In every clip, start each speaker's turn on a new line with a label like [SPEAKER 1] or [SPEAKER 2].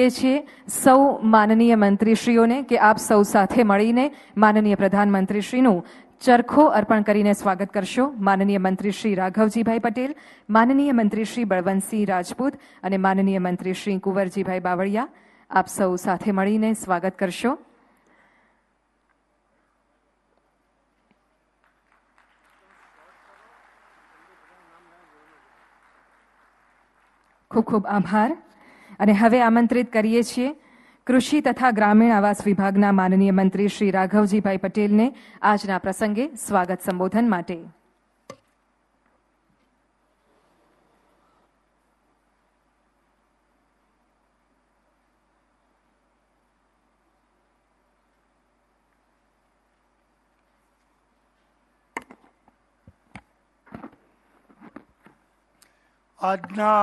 [SPEAKER 1] કહીએ છીએ સૌ માનનીય મંત્રીશ્રીઓને કે આપ સૌ સાથે મળીને માનનીય પ્રધાનમંત્રીશ્રીનું ચરખો અર્પણ કરીને સ્વાગત કરશો। માનનીય મંત્રી શ્રી રાઘવજીભાઈ પટેલ, માનનીય મંત્રી શ્રી બળવંતસિંહ રાજપૂત અને માનનીય મંત્રી શ્રી કુંવરજીભાઈ બાવળિયા, આપ સૌ સાથે મળીને સ્વાગત કરશો। ખૂબ ખૂબ આભાર। અને હવે આમંત્રિત કરીએ છીએ કૃષિ તથા ગ્રામીણ આવાસ વિભાગના માનનીય મંત્રી શ્રી રાઘવજીભાઈ પટેલને આજના પ્રસંગે સ્વાગત સંબોધન માટે।
[SPEAKER 2] આજના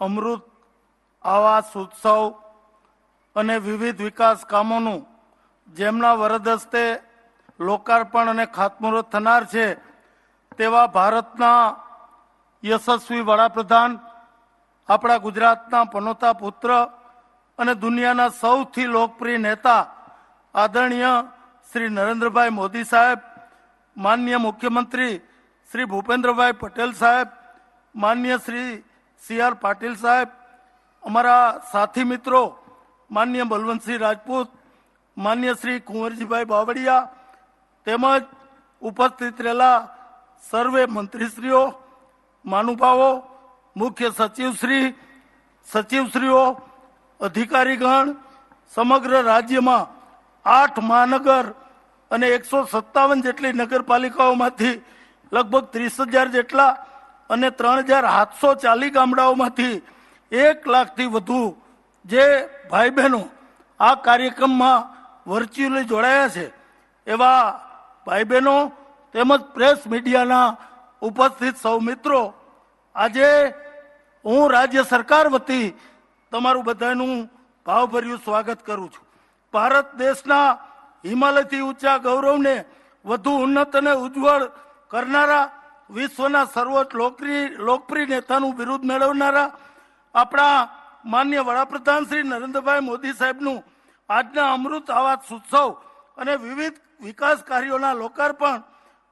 [SPEAKER 2] અમૃત આવાસ ઉત્સવ અને વિવિધ વિકાસ કામોનું જેમના વરદ હસ્તે લોકાર્પણ અને ખાતમુહૂર્ત થનાર છે તેવા ભારતના યશસ્વી વડાપ્રધાન, આપણા ગુજરાતના પનોતા પુત્ર અને દુનિયાના સૌથી લોકપ્રિય નેતા આદરણીય શ્રી નરેન્દ્રભાઈ મોદી સાહેબ, માનનીય મુખ્યમંત્રી શ્રી ભૂપેન્દ્રભાઈ પટેલ સાહેબ, માનનીય શ્રી સી.આર. પાટીલ સાહેબ, અમારા સાથી મિત્રો માનનીય બલવંતસિંહ રાજપૂત, માનનીય શ્રી કુંવરજીભાઈ બાવળિયા તેમજ ઉપસ્થિત રહેલા સર્વે મંત્રીશ્રીઓ, મહાનુભાવો, મુખ્ય સચિવશ્રીઓ, અધિકારીગણ, સમગ્ર રાજ્યમાં 8 મહાનગર અને 157 જેટલી નગરપાલિકાઓમાંથી લગભગ 30,000 જેટલા અને 3,740 ગામડાઓમાંથી 1 લાખથી વધુ જે ભાઈ બહેનો આ કાર્યક્રમમાં વર્ચ્યુઅલી જોડાયા છે એવા ભાઈ બહેનો તેમજ પ્રેસ મીડિયાના ઉપસ્થિત સૌ મિત્રો, આજે હું રાજ્ય સરકાર વતી તમારું બધાનું ભાવભર્યું સ્વાગત કરું છું। ભારત દેશના હિમાલયથી ઊંચા ગૌરવને વધુ ઉન્નત અને ઉજ્જવળ કરનારા, વિશ્વના સર્વોચ્ચ લોકપ્રિય નેતાનું બિરુદ મેળવનારા આપણા માનનીય વડાપ્રધાન શ્રી નરેન્દ્રભાઈ મોદી સાહેબનું આજના અમૃત આવાસ ઉત્સવ અને વિવિધ વિકાસ કાર્યોના લોકાર્પણ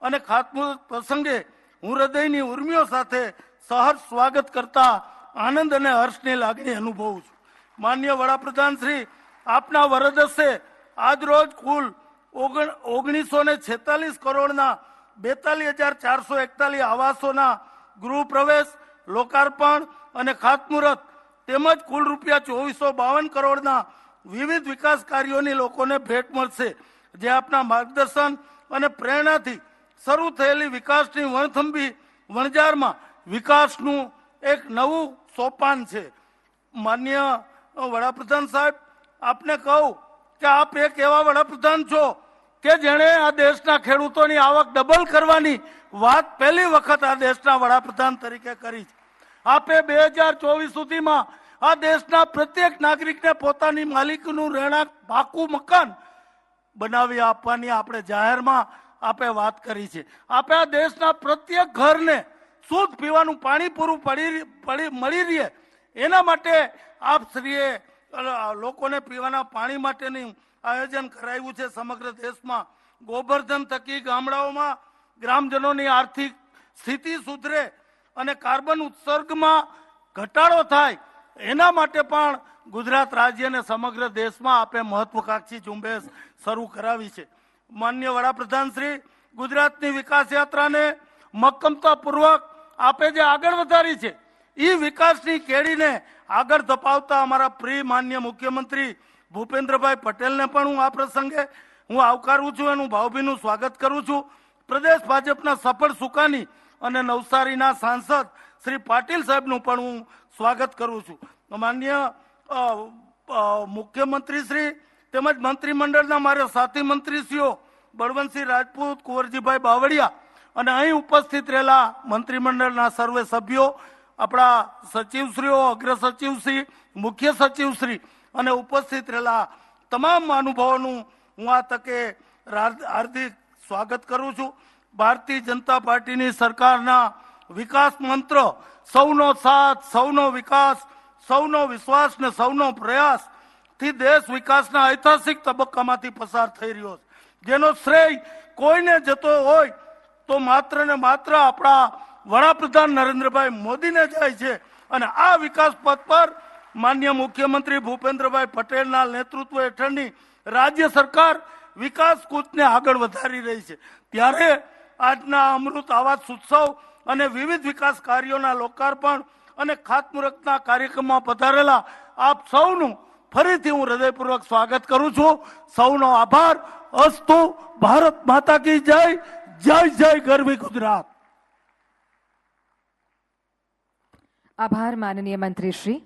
[SPEAKER 2] અને ખાતમુહૂર્ત પ્રસંગે હું હૃદયની ઉર્મિઓ સાથે સહર્ષ સ્વાગત કરતા આનંદ અને હર્ષની લાગણી અનુભવું છું। માનનીય વડાપ્રધાન શ્રી, આપના વરદ હસ્તે આજ રોજ કુલ 1946 કરોડના 42,441 આવાસોના ગૃહ પ્રવેશ, લોકાર્પણ અને ખાતમુહૂર્ત તેમજ કુલ રૂપિયા 2,452 કરોડના વિવિધ વિકાસ કાર્યોની લોકોને ભેટ મળશે, જે આપના માર્ગદર્શન અને પ્રેરણાથી શરૂ થયેલી વિકાસની વણથંભી વણઝારમાં વિકાસનું એક નવું સોપાન છે। માનનીય વડાપ્રધાન સાહેબ, આપને કહું કે આપ એક એવા વડાપ્રધાન છો કે જેણે આ દેશના ખેડૂતોની આવક ડબલ કરવાની વાત પહેલી વખત આ દેશના વડાપ્રધાન તરીકે કરી છે। આપે 2024 સુધીમાં આ દેશના પ્રત્યેક નાગરિકને પોતાની માલિકીનું રહેણાંક પાકું મકાન બનાવી આપવાની આપણે જાહેરમાં આપે વાત કરી છે। આપે આ દેશના પ્રત્યેક ઘરને શુદ્ધ પીવાનું પાણી પૂરું મળી રહે એના માટે આપ શ્રીએ લોકોને પીવાના પાણી માટેનું આયોજન કરાયું છે। સમગ્ર દેશમાં ગોબરધન થકી ગામડાઓમાં ગ્રામજનોની આર્થિક સ્થિતિ સુધરે અને કાર્બન ઉત્સર્ગમાં ઘટાડો થાય એના માટે પણ ગુજરાત રાજ્ય અને સમગ્ર દેશમાં આપે મહત્વકાંક્ષી ઝુંબેશ શરૂ કરાવી છે। માનનીય વડાપ્રધાન શ્રી, ગુજરાતની વિકાસ યાત્રાને મક્કમતાપૂર્વક આપે જે આગળ વધારી છે એ વિકાસની કેડીને આગળ ધપાવતા અમારા પ્રિય માનનીય મુખ્યમંત્રી ભૂપેન્દ્રભાઈ પટેલને પણ હું આ પ્રસંગે આવકારું છું, એનું ભાવભીનું સ્વાગત કરું છું। પ્રદેશ ભાજપના સફળ સુકાની અને નવસારીના સાંસદ શ્રી પાટીલ સાહેબનું પણ હું સ્વાગત કરું છું। માનનીય મુખ્યમંત્રી શ્રી તેમજ મંત્રીમંડળના મારા સાથી મંત્રીશ્રીઓ બળવંતસિંહ રાજપૂત, કુંવરજીભાઈ બાવળિયા અને અહીં ઉપસ્થિત રહેલા મંત્રીમંડળના સર્વે સભ્યો, આપણા સચિવશ્રીઓ, અગ્ર સચિવશ્રી, મુખ્ય સચિવશ્રી અને ઉપસ્થિત રહેલા તમામ મહાનુભાવોનું હું આ તકે હાર્દિક સ્વાગત કરું છું। ભારતીય જનતા પાર્ટીની સરકારના વિકાસ મંત્ર સૌનો સાથ, સૌનો વિકાસ, સૌનો વિશ્વાસ ને સૌનો પ્રયાસ થી દેશ વિકાસના ઐતિહાસિક તબક્કામાંથી પસાર થઈ રહ્યો છે, જેનો શ્રેય કોઈને જતો હોય તો માત્ર ને માત્ર આપણા વડાપ્રધાન નરેન્દ્રભાઈ મોદીને જાય છે. અને આ વિકાસ પથ પર માન્ય મુખ્યમંત્રી ભૂપેન્દ્રભાઈ પટેલના નેતૃત્વ હેઠળની રાજ્ય સરકાર વિકાસ કૂચને આગળ વધારી રહી છે. ત્યારે આજના અમૃત આવાસ ઉત્સવ અને વિવિધ વિકાસ કાર્યોના લોકાર્પણ અને ખાતમુહૂર્તના કાર્યક્રમમાં પધારેલા આપ સૌનું ફરીથી હું હૃદયપૂર્વક સ્વાગત કરું છું. સૌનો આભાર. અસ્તુ. ભારત માતા કી જય. જય જય ગરવી ગુજરાત.
[SPEAKER 1] આભાર માનનીય મંત્રી શ્રી.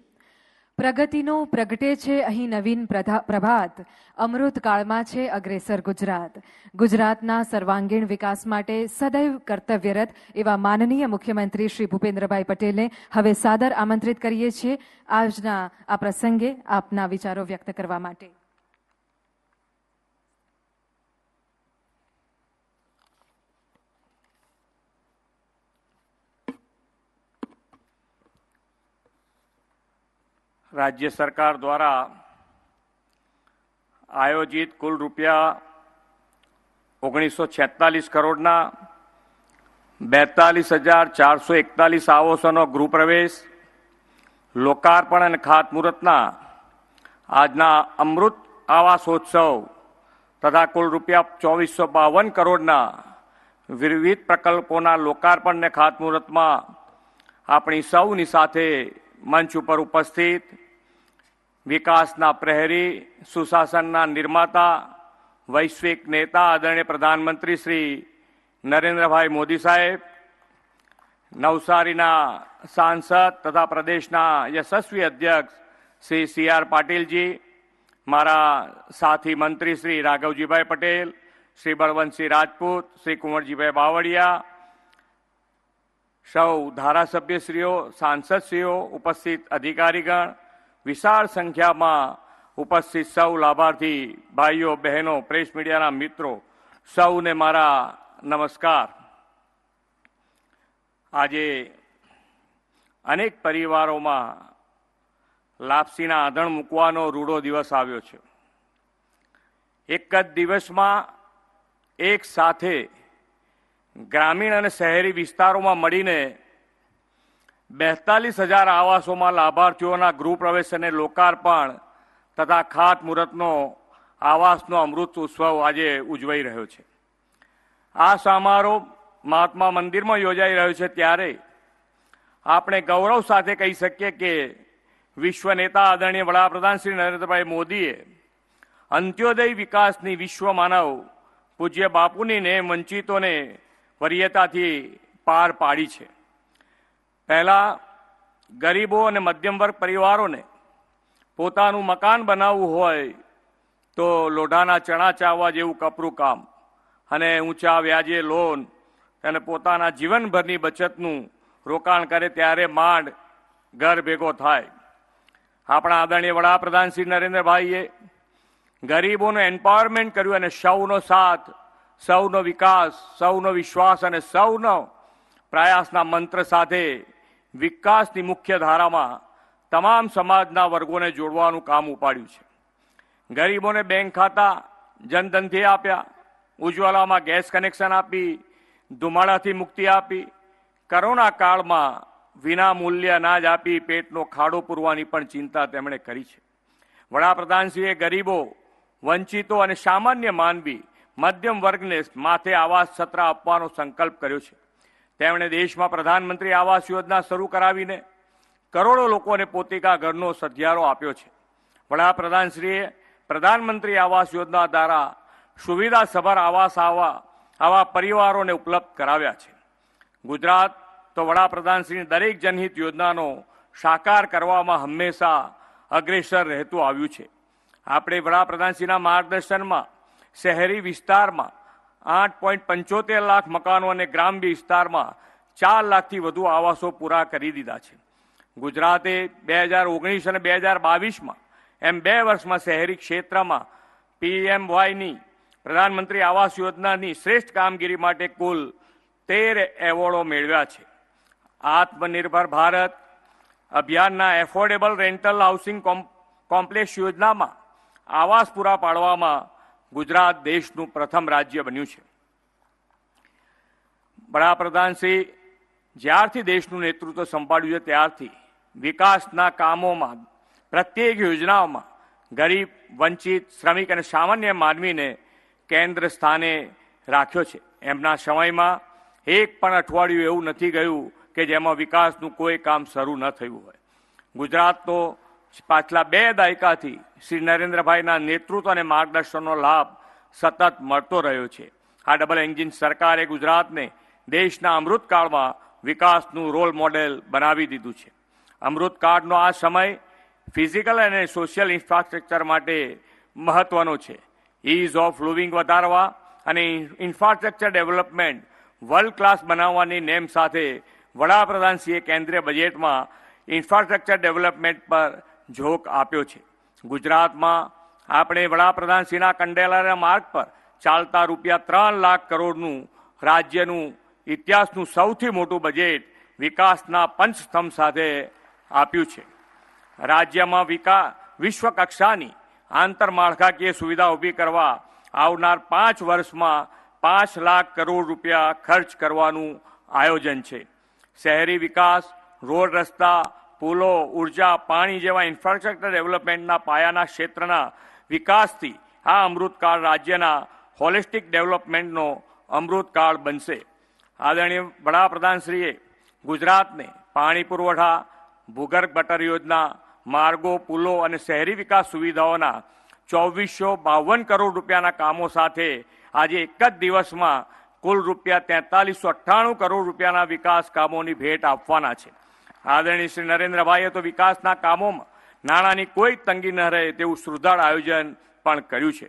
[SPEAKER 1] પ્રગતિનું પ્રગટે છે અહીં નવીન પ્રભાત, અમૃત કાળમાં છે અગ્રેસર ગુજરાત. ગુજરાતના સર્વાંગીણ વિકાસ માટે સદૈવ કર્તવ્યરત એવા માનનીય મુખ્યમંત્રી શ્રી ભૂપેન્દ્રભાઈ પટેલને હવે સાદર આમંત્રિત કરીએ છીએ આજના આ પ્રસંગે આપના વિચારો વ્યક્ત કરવા માટે.
[SPEAKER 3] राज्य सरकार द्वारा आयोजित कुल रुपया 1946 करोड़ना 42,441 आवासों गृह प्रवेश, लोकार्पण और खातमुहूर्तना आजना अमृत आवासोत्सव तथा कुल रुपया 2452 करोड़ना विविध प्रकल्पों लोकार्पण ने खातमुहूर्त में अपनी सौनी साथे मंच पर उपस्थित विकासना प्रहरी, सुशासनना निर्माता, वैश्विक नेता आदरणीय प्रधानमंत्री श्री नरेंद्र भाई मोदी साहेब, नवसारीना सांसद तथा प्रदेशना यशस्वी अध्यक्ष श्री CR पाटिल जी, मारा साथी मंत्री श्री राघवजी भाई पटेल, श्री बलवंतसिंह राजपूत, श्री कुंवरजी भाई बावड़िया, सौ धारासभ्यश्रीओ, सांसदश्रीओ, उपस्थित अधिकारीगण, विशाल संख्या में उपस्थित सौ लाभार्थी भाईओ बहनों, प्रेस मीडिया मित्रों, सौने मारा नमस्कार। आजे अनेक परिवारों में लापसीना आधण मूकवानो रूडो दिवस आव्यो छे। एक ज दिवस में एक साथे ग्रामीण और शहरी विस्तारों में मळीने 42,000 आवासों में लाभार्थीओं गृह प्रवेश और लोकार्पण तथा खातमुहूर्तनो आवासनो अमृत उत्सव आज उजवाई रह्यो छे। आ समारोह महात्मा मंदिर में योजाई रह्यो छे त्यारे आपणे गौरव साथे कही सकीए के विश्व नेता आदरणीय वडाप्रधान श्री नरेंद्रभाई मोदीए अंत्योदय विकासनी विश्व मानव पूज्य बापूनी ने वंचितोने वरीयताथी पार पाड़ी छे। पहला गरीबों और मध्यम वर्ग परिवारों ने पोतानुं मकान बनाववुं होय तो लोढाना चणा चाववा जेवुं कपरू काम अने ऊंचा व्याजे लोन अने पोताना जीवनभरनी बचतनुं रोकाण करे त्यारे मांड घर भेगो थाय। आपणा आदरणीय वडाप्रधान श्री नरेंद्रभाईए गरीबोनुं एम्पावरमेंट कर्युं अने सौनो साथ, सौनो विकास, सौनो विश्वास और सौनो प्रयासना मंत्र साथे विकासनी मुख्य धारा में तमाम समाजना वर्गों ने जोड़वानुं काम उपाड्युं छे। गरीबों बैंक खाता जनधनथी आप्या, उज्ज्वला में गैस कनेक्शन आपी, धुमाड़ाथी मुक्ति आपी, करोना काल में विना मूल्य अनाज आपी पेटनो खाड़ो पूरवानी पण चिंता तेमणे करी छे। वडाप्रधानश्रीए गरीबों, वंचितों और सामान्य मानवी मध्यम वर्ग ने माथे आवास छत्र आपवानो संकल्प कर्यो छे। तेमणे देश में प्रधानमंत्री आवास योजना शुरू करावीने करोड़ों लोकोने पोतिका घरनो सधियारो आप्यो छे। वडाप्रधानश्रीए प्रधानमंत्री आवास योजना द्वारा सुविधासभर आवास आवा परिवारोने उपलब्ध कराव्या छे। गुजरात तो वडाप्रधानश्री दरेक जनहित योजनानो साकार करवामां हमेशा अग्रेसर रहेतुं आव्युं छे। आपणे वडाप्रधानश्रीना मार्गदर्शनमां शहरी विस्तार में 8.75 लाख मकानों ने ग्राम्य विस्तार में 4 लाख थी वधु आवासों पूरा करी दीधा छे। गुजराते 2019 और 2022 में एम 2 वर्ष में शहरी क्षेत्र में PMY नी प्रधानमंत्री आवास योजना नी श्रेष्ठ कामगीरी माटे कुल 13 एवोर्डो मेळव्या छे। आत्मनिर्भर भारत, અભિયાનના એફોર્ડેબલ રેન્ટલ હાઉસિંગ કોમ્પ્લેક્સ યોજનામાં આવાસ પૂરા પાડવામાં ગુજરાત દેશનું પ્રથમ રાજ્ય બન્યું છે. વડાપ્રધાન શ્રી જ્યારથી દેશનું નેતૃત્વ સંભાળ્યું છે ત્યારથી વિકાસના કામોમાં પ્રત્યેક યોજનાઓમાં ગરીબ, વંચિત, શ્રમિક અને સામાન્ય માનવીને કેન્દ્ર સ્થાને રાખ્યો છે. એમના સમયમાં એક પણ અઠવાડિયું એવું નથી ગયું કે જેમાં વિકાસનું કોઈ કામ શરૂ ન થયું હોય. ગુજરાત તો પાછલા 2 દાયકાથી શ્રી નરેન્દ્રભાઈના નેતૃત્વ અને માર્ગદર્શનનો લાભ સતત મળતો રહ્યો છે. આ ડબલ એન્જિન સરકારે ગુજરાતને દેશના અમૃતકાળમાં વિકાસનું રોલ મોડેલ બનાવી દીધું છે. અમૃતકાળનો આ સમય ફિઝિકલ અને સોશિયલ ઇન્ફ્રાસ્ટ્રક્ચર માટે મહત્વનો છે. ઇઝ ઓફ લિવિંગ વધારવા અને ઇન્ફ્રાસ્ટ્રક્ચર ડેવલપમેન્ટ વર્લ્ડ ક્લાસ બનાવવાની નેમ સાથે વડાપ્રધાનશ્રીએ કેન્દ્રીય બજેટમાં ઇન્ફ્રાસ્ટ્રક્ચર ડેવલપમેન્ટ પર ઝોક આપ્યો છે. ગુજરાતમાં આપણે વડાપ્રધાનશ્રીના કંડેલાના માર્ગ પર ચાલતા રૂપિયા 3 લાખ કરોડનું રાજ્યનું ઇતિહાસનું સૌથી મોટું બજેટ વિકાસના પંચસ્તંભ સાથે આપ્યું છે. રાજ્યમાં વિશ્વ કક્ષાની આંતરમાળખાકીય સુવિધા ઊભી કરવા આવનાર 5 વર્ષમાં 5 લાખ કરોડ રૂપિયા ખર્ચ કરવાનું આયોજન છે. શહેરી વિકાસ, રોડ, રસ્તા, પુલો, ઉર્જા, પાણી જેવા ઇન્ફ્રાસ્ટ્રક્ચર ડેવલપમેન્ટના પાયાના ક્ષેત્રના વિકાસથી આ અમૃતકાળ રાજ્યના હોલિસ્ટિક ડેવલપમેન્ટનો અમૃતકાળ બનશે. આદરણીય વડાપ્રધાનશ્રીએ ગુજરાતને પાણી પુરવઠા, ભૂગર્ભ ગટર યોજના, માર્ગો, પુલો અને શહેરી વિકાસ સુવિધાઓના 2452 કરોડ રૂપિયાના કામો સાથે આજે એક જ દિવસમાં કુલ રૂપિયા 4398 કરોડ રૂપિયાના વિકાસ કામોની ભેટ આપવાના છે. આદરણીય શ્રી નરેન્દ્રભાઈએ તો વિકાસના કામોમાં નાણાંની કોઈ તંગી ન રહે તેવું સુદૃઢ આયોજન પણ કર્યું છે.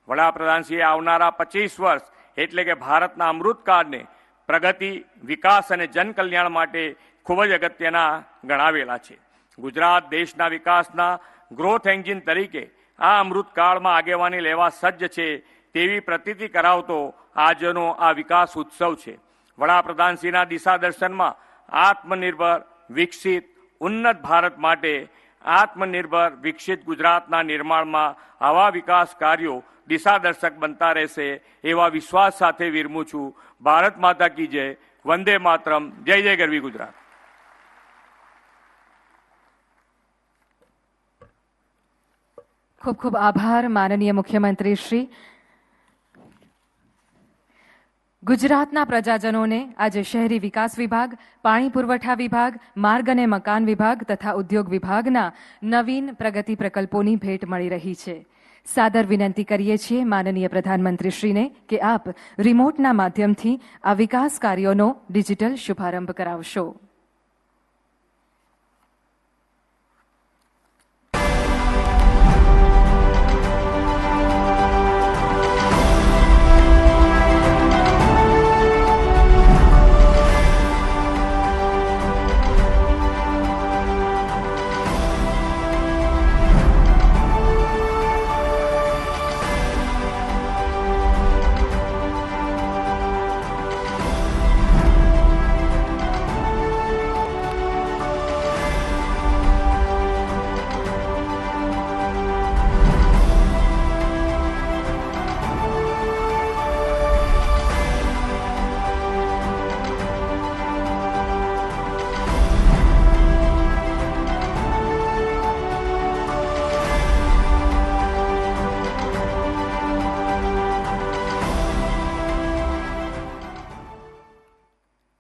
[SPEAKER 3] વડાપ્રધાનશ્રીએ આવનારા 25 વર્ષ એટલે કે ભારતના અમૃતકાળને પ્રગતિ, વિકાસ અને જનકલ્યાણ માટે ખૂબ જ અગત્યના ગણાવેલા છે. ગુજરાત દેશના વિકાસના ગ્રોથ એન્જિન તરીકે આ અમૃતકાળમાં આગેવાની લેવા સજ્જ છે તેવી પ્રતીતિ કરાવતો આજનો આ વિકાસ ઉત્સવ છે. વડાપ્રધાનશ્રીના દિશાદર્શનમાં આત્મનિર્ભર, વિકસિત, ઉન્નત ભારત માટે આત્મનિર્ભર વિકસિત ગુજરાતના નિર્માણમાં આવા વિકાસ કાર્યો દિશાદર્શક બનતા રહેશે એવા વિશ્વાસ સાથે વિરમું છું. ભારત માતા કી જય. વંદે માતરમ. જય જય ગરવી ગુજરાત.
[SPEAKER 1] ખૂબ ખૂબ આભાર માનનીય મુખ્યમંત્રી શ્રી. ગુજરાતના પ્રજાજનોને આજે શહેરી વિકાસ વિભાગ, પાણી પુરવઠા વિભાગ, માર્ગ અને મકાન વિભાગ તથા ઉદ્યોગ વિભાગના નવીન પ્રગતિ પ્રકલ્પોની ભેટ મળી રહી છે. સાદર વિનંતી કરીએ છીએ માનનીય પ્રધાનમંત્રીશ્રીને કે આપ રિમોટના માધ્યમથી આ વિકાસ કાર્યોનો ડિજિટલ શુભારંભ કરાવશો.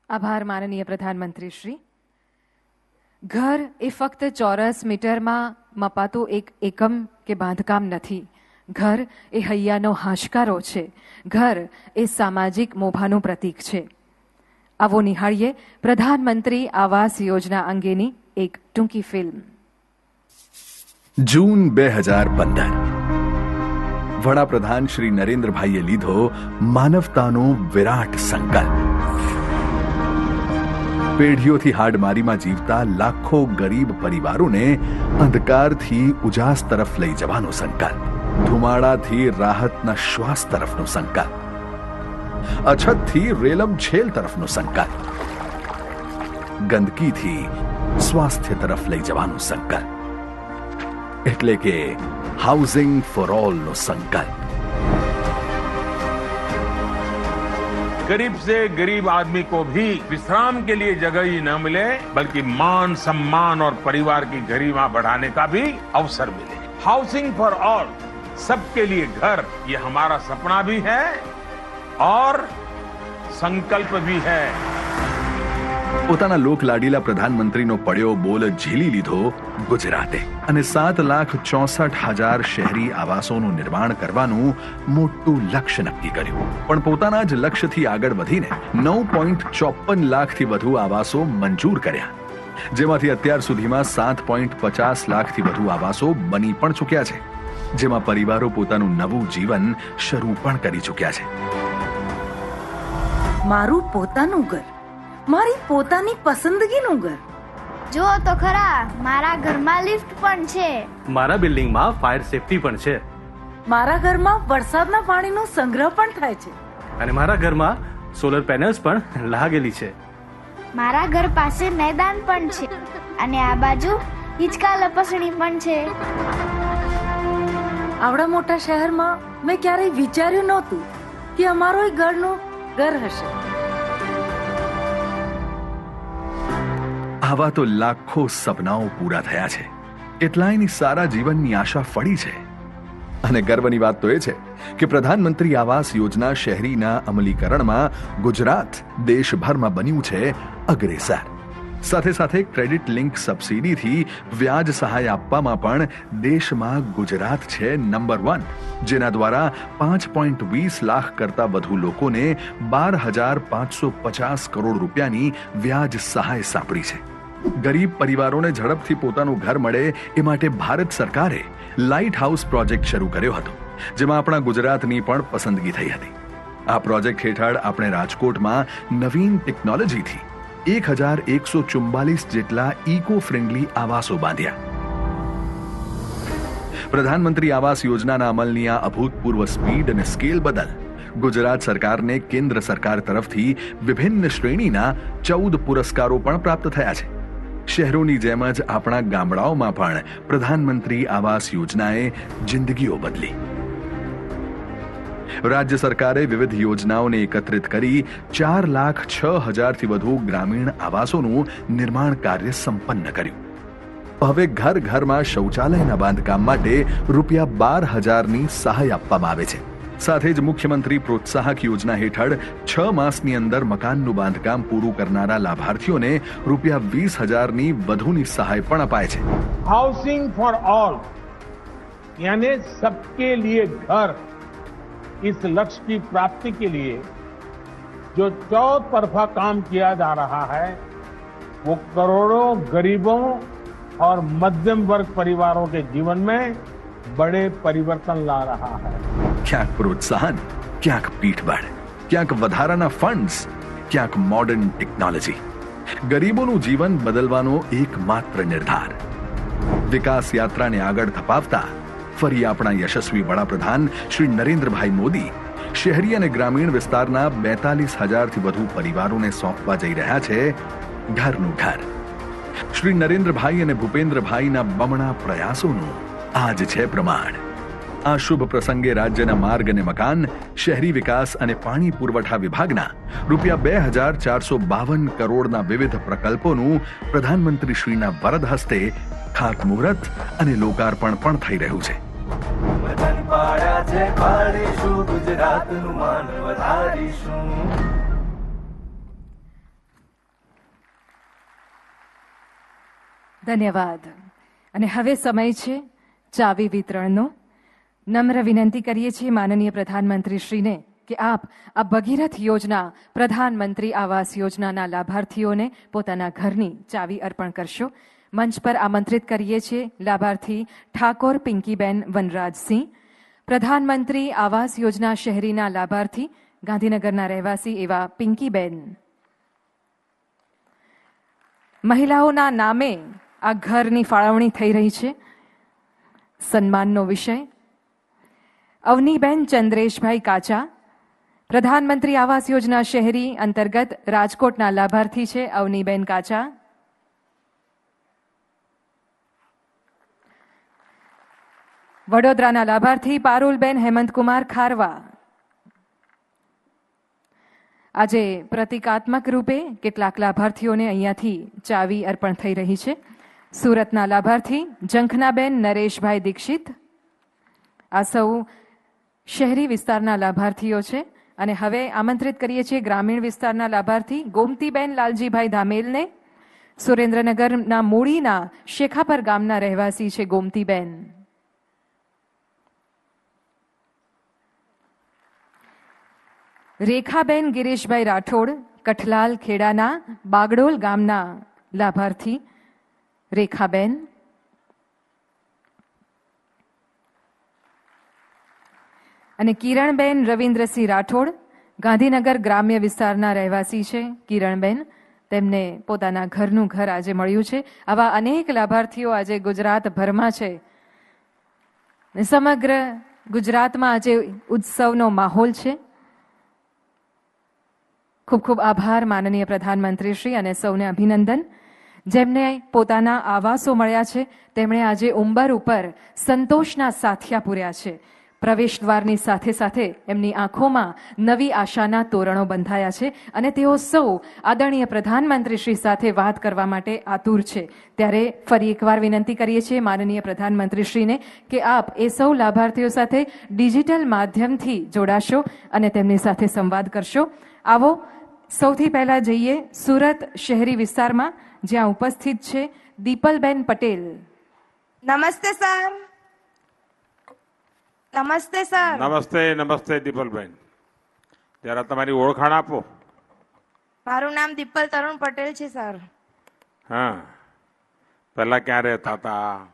[SPEAKER 1] આભાર માનનીય પ્રધાનમંત્રી શ્રી. ઘર એ ફક્ત ચોરસ મીટરમાં મપાતું એક એકમ કે બાંધકામ નથી. ઘર એ હૈયાનો હાશકારો છે. ઘર એ સામાજિક મોભાનું પ્રતીક છે. આવો નિહાળીએ પ્રધાનમંત્રી આવાસ યોજના અંગેની એક ટૂંકી ફિલ્મ.
[SPEAKER 4] જૂન 2015 વડાપ્રધાન શ્રી નરેન્દ્રભાઈએ લીધો માનવતાનો વિરાટ સંકલ્પ. પેઢીઓથી હાડમારીમાં જીવતા લાખો ગરીબ પરિવારોને અંધકારથી ઉજાસ તરફ લઈ જવાનો સંકલ્પ. ધુમાડાથી રાહતના શ્વાસ તરફનો સંકલ્પ. અછતથી રેલમ છેલ તરફનો સંકલ્પ. ગંદકીથી સ્વાસ્થ્ય તરફ લઈ જવાનો સંકલ્પ, એટલે કે હાઉસિંગ ફોર ઓલ નો સંકલ્પ।
[SPEAKER 5] गरीब से गरीब आदमी को भी विश्राम के लिए जगह ही न मिले, बल्कि मान सम्मान और परिवार की गरिमा बढ़ाने का भी अवसर मिले। हाउसिंग फॉर ऑल, सबके लिए घर, ये हमारा सपना भी है और संकल्प भी है।
[SPEAKER 4] પોતાના લોકલાડીલા પ્રધાનમંત્રીનો પડ્યો બોલ ઝીલી લીધો ગુજરાતે અને 7,64,000 શહેરી આવાસોનું નિર્માણ કરવાનું મોટું લક્ષ્ય નક્કી કર્યું। પણ પોતાના જ લક્ષ્યથી આગળ વધીને 9.54 લાખથી વધુ આવાસો મંજૂર કર્યા, જેમાંથી અત્યાર સુધીમાં 7.50 લાખથી વધુ આવાસો બની પણ ચૂક્યા છે, જેમાં પરિવારો પોતાનું નવું જીવન શરૂ પણ કરી ચૂક્યા છે।
[SPEAKER 6] મારું પોતાનું ઘર, મારી પોતાની પસંદગીનું ઘર।
[SPEAKER 7] જો તો ખરા, મારા ઘરમાં લિફ્ટ પણ છે,
[SPEAKER 8] મારા બિલ્ડિંગમાં ફાયર સેફટી પણ છે,
[SPEAKER 6] મારા ઘરમાં વરસાદના પાણીનો સંગ્રહ પણ થાય છે
[SPEAKER 8] અને મારા ઘરમાં સોલર પેનલ્સ પણ લાગેલી છે।
[SPEAKER 7] મારા ઘર પાસે મેદાન પણ છે અને આ બાજુ હિંચકા લપસણી પણ છે।
[SPEAKER 6] આવડા મોટા શહેરમાં મેં ક્યારેય વિચાર્યું નહોતું કે અમારો ઘરનું ઘર હશે।
[SPEAKER 4] આવા તો લાખો સપનાઓ પૂરા થયા છે, કેટલાયની સારા જીવનની આશા ફળી છે। અને ગર્વની વાત તો એ છે કે પ્રધાનમંત્રી આવાસ યોજના શહેરીના અમલીકરણમાં ગુજરાત દેશભરમાં બન્યું છે અગ્રેસર। સાથે સાથે ક્રેડિટ લિંક સબસિડીથી વ્યાજ સહાય આપવામાં પણ દેશમાં ગુજરાત છે નંબર 1, જેના દ્વારા 5.20 લાખ કરતા વધુ લોકોને 12,550 કરોડ રૂપિયાની વ્યાજ સહાય સાંપડી છે। ગરીબ પરિવારોને ઝડપથી પોતાનું ઘર મળે એ માટે ભારત સરકારે લાઇટ હાઉસ પ્રોજેક્ટ શરૂ કર્યો હતો, જેમાં આપણા ગુજરાતની પણ પસંદગી થઈ હતી। આ પ્રોજેક્ટ હેઠળ આપણે રાજકોટમાં નવીન ટેકનોલોજીથી 1,144 જેટલા ઇકો ફ્રેન્ડલી આવાસો બાંધ્યા। પ્રધાનમંત્રી આવાસ યોજનાના અમલની આ અભૂતપૂર્વ સ્પીડ અને સ્કેલ બદલ ગુજરાત સરકારને કેન્દ્ર સરકાર તરફથી વિભિન્ન શ્રેણીના 14 પુરસ્કારો પણ પ્રાપ્ત થયા છે। શહેરોની જેમ જ આપણા ગામડાઓમાં પણ પ્રધાનમંત્રી આવાસ યોજનાએ જિંદગીઓ બદલી। રાજ્ય સરકારે વિવિધ યોજનાઓને એકત્રિત કરી 4,06,000થી વધુ ગ્રામીણ આવાસોનું નિર્માણ કાર્ય સંપન્ન કર્યું। હવે ઘર ઘરમાં શૌચાલયના બાંધકામ માટે રૂપિયા 12,000ની સહાય આપવામાં આવે છે। સાથે જ મુખ્યમંત્રી પ્રોત્સાહક યોજના હેઠળ 6 માસની અંદર મકાનનું બાંધકામ પૂરું કરનારા લાભાર્થીઓને રૂપિયા 20,000ની વધુની સહાય પણ અપાય છે।
[SPEAKER 5] हाउसिंग फॉर ऑल यानी सबके लिए घर, इस लक्ष्य की प्राप्ति के लिए जो चौतरफा काम किया जा रहा है, वो करोड़ों गरीबों और मध्यम वर्ग परिवारों के जीवन में बड़े परिवर्तन ला रहा है।
[SPEAKER 4] ક્યાંક પ્રોત્સાહન, ક્યાંક પીઠબળ, ક્યાંક વધારાના ફંડ્સ, ક્યાંક મોડર્ન ટેકનોલોજી। ગરીબોનું જીવન બદલવાનો એકમાત્ર નિર્ધાર। વિકાસ યાત્રાને આગળ ધપાવતા ફરી આપણા યશસ્વી વડાપ્રધાન શ્રી નરેન્દ્રભાઈ મોદી શહેરી અને ગ્રામીણ વિસ્તારના 42,000થી વધુ પરિવારોને સોંપવા જઈ રહ્યા છે ઘરનું ઘર। શ્રી નરેન્દ્રભાઈ અને ભૂપેન્દ્રભાઈના બમણા પ્રયાસોનું આજ છે પ્રમાણ। આ શુભ પ્રસંગે રાજ્યના માર્ગ અને મકાન, શહેરી વિકાસ અને પાણી પુરવઠા વિભાગના રૂપિયા 2,452 કરોડના વિવિધ પ્રકલ્પોનું પ્રધાનમંત્રીશ્રીના વરદ હસ્તે ખાતમુહૂર્ત અને લોકાર્પણ પણ થઈ રહ્યું છે।
[SPEAKER 1] ધન્યવાદ। અને હવે સમય છે ચાવી વિતરણનો। નમ્ર વિનંતી કરીએ છીએ માનનીય પ્રધાનમંત્રીશ્રીને કે આપ આ ભગીરથ યોજના પ્રધાનમંત્રી આવાસ યોજનાના લાભાર્થીઓને પોતાના ઘરની ચાવી અર્પણ કરશો। મંચ પર આમંત્રિત કરીએ છીએ લાભાર્થી ઠાકોર પિંકીબેન વનરાજસિંહ। પ્રધાનમંત્રી આવાસ યોજના શહેરીના લાભાર્થી ગાંધીનગરના રહેવાસી એવા પિંકીબેન। મહિલાઓના નામે આ ઘરની ફાળવણી થઈ રહી છે। સન્માનનો વિષય અવનીબેન ચંદ્રેશભાઈ કાચા। પ્રધાનમંત્રી આવાસ યોજના શહેરી અંતર્ગત રાજકોટના લાભાર્થી છે અવનીબેન કાચા। વડોદરાના લાભાર્થી પારુલબેન હેમંતકુમાર ખારવા. આજે પ્રતિકાત્મક રૂપે કેટલાક લાભાર્થીઓને અહીંયાથી ચાવી અર્પણ થઈ રહી છે. સુરતના લાભાર્થી જંખનાબેન નરેશભાઈ દીક્ષિત. આ સૌ શહેરી વિસ્તારના લાભાર્થીઓ છે અને હવે આમંત્રિત કરીએ છીએ ગ્રામીણ વિસ્તારના લાભાર્થી ગોમતીબેન લાલજીભાઈ ધામેલને. સુરેન્દ્રનગરના મૂળીના શેખાપર ગામના રહેવાસી છે ગોમતીબેન. રેખાબેન ગિરીશભાઈ રાઠોડ કઠલાલ ખેડાના બાગડોલ ગામના લાભાર્થી રેખાબેન. અને કિરણબેન રવિન્દ્રસિંહ રાઠોડ ગાંધીનગર ગ્રામ્ય વિસ્તારના રહેવાસી છે કિરણબેન. તેમને પોતાના ઘરનું ઘર આજે મળ્યું છે. આવા અનેક લાભાર્થીઓ આજે ગુજરાતભરમાં છે. સમગ્ર ગુજરાતમાં આજે ઉત્સવનો માહોલ છે. ખૂબ ખૂબ આભાર માનનીય પ્રધાનમંત્રી શ્રી અને સૌને અભિનંદન. જેમને પોતાના આવાસો મળ્યા છે તેમણે આજે ઉંબર ઉપર સંતોષના સાથિયા પૂર્યા છે. પ્રવેશ દ્વારની સાથે સાથે એમની આંખોમાં નવી આશાના તોરણો બંધાયા છે અને તેઓ સૌ આદરણીય પ્રધાનમંત્રી શ્રી સાથે વાત કરવા માટે આતુર છે. ત્યારે ફરી એકવાર વિનંતી કરીએ છીએ માનનીય પ્રધાનમંત્રી શ્રીને કે આપ એ સૌ લાભાર્થીઓ સાથે ડિજિટલ માધ્યમથી જોડાશો અને તેમની સાથે સંવાદ કરશો. આવો સૌથી પહેલા જઈએ સુરત શહેરી વિસ્તારમાં, જ્યાં ઉપસ્થિત છે દીપલબેન પટેલ.
[SPEAKER 9] નમસ્તે સર. નમસ્તે સર.
[SPEAKER 10] નમસ્તે. નમસ્તે દીપલબેન, જરા તમારી ઓળખાણ આપો.
[SPEAKER 9] મારું નામ દીપલ તરુણ પટેલ છે સર.
[SPEAKER 10] હા, પહેલા ક્યાં રહેતા હતા?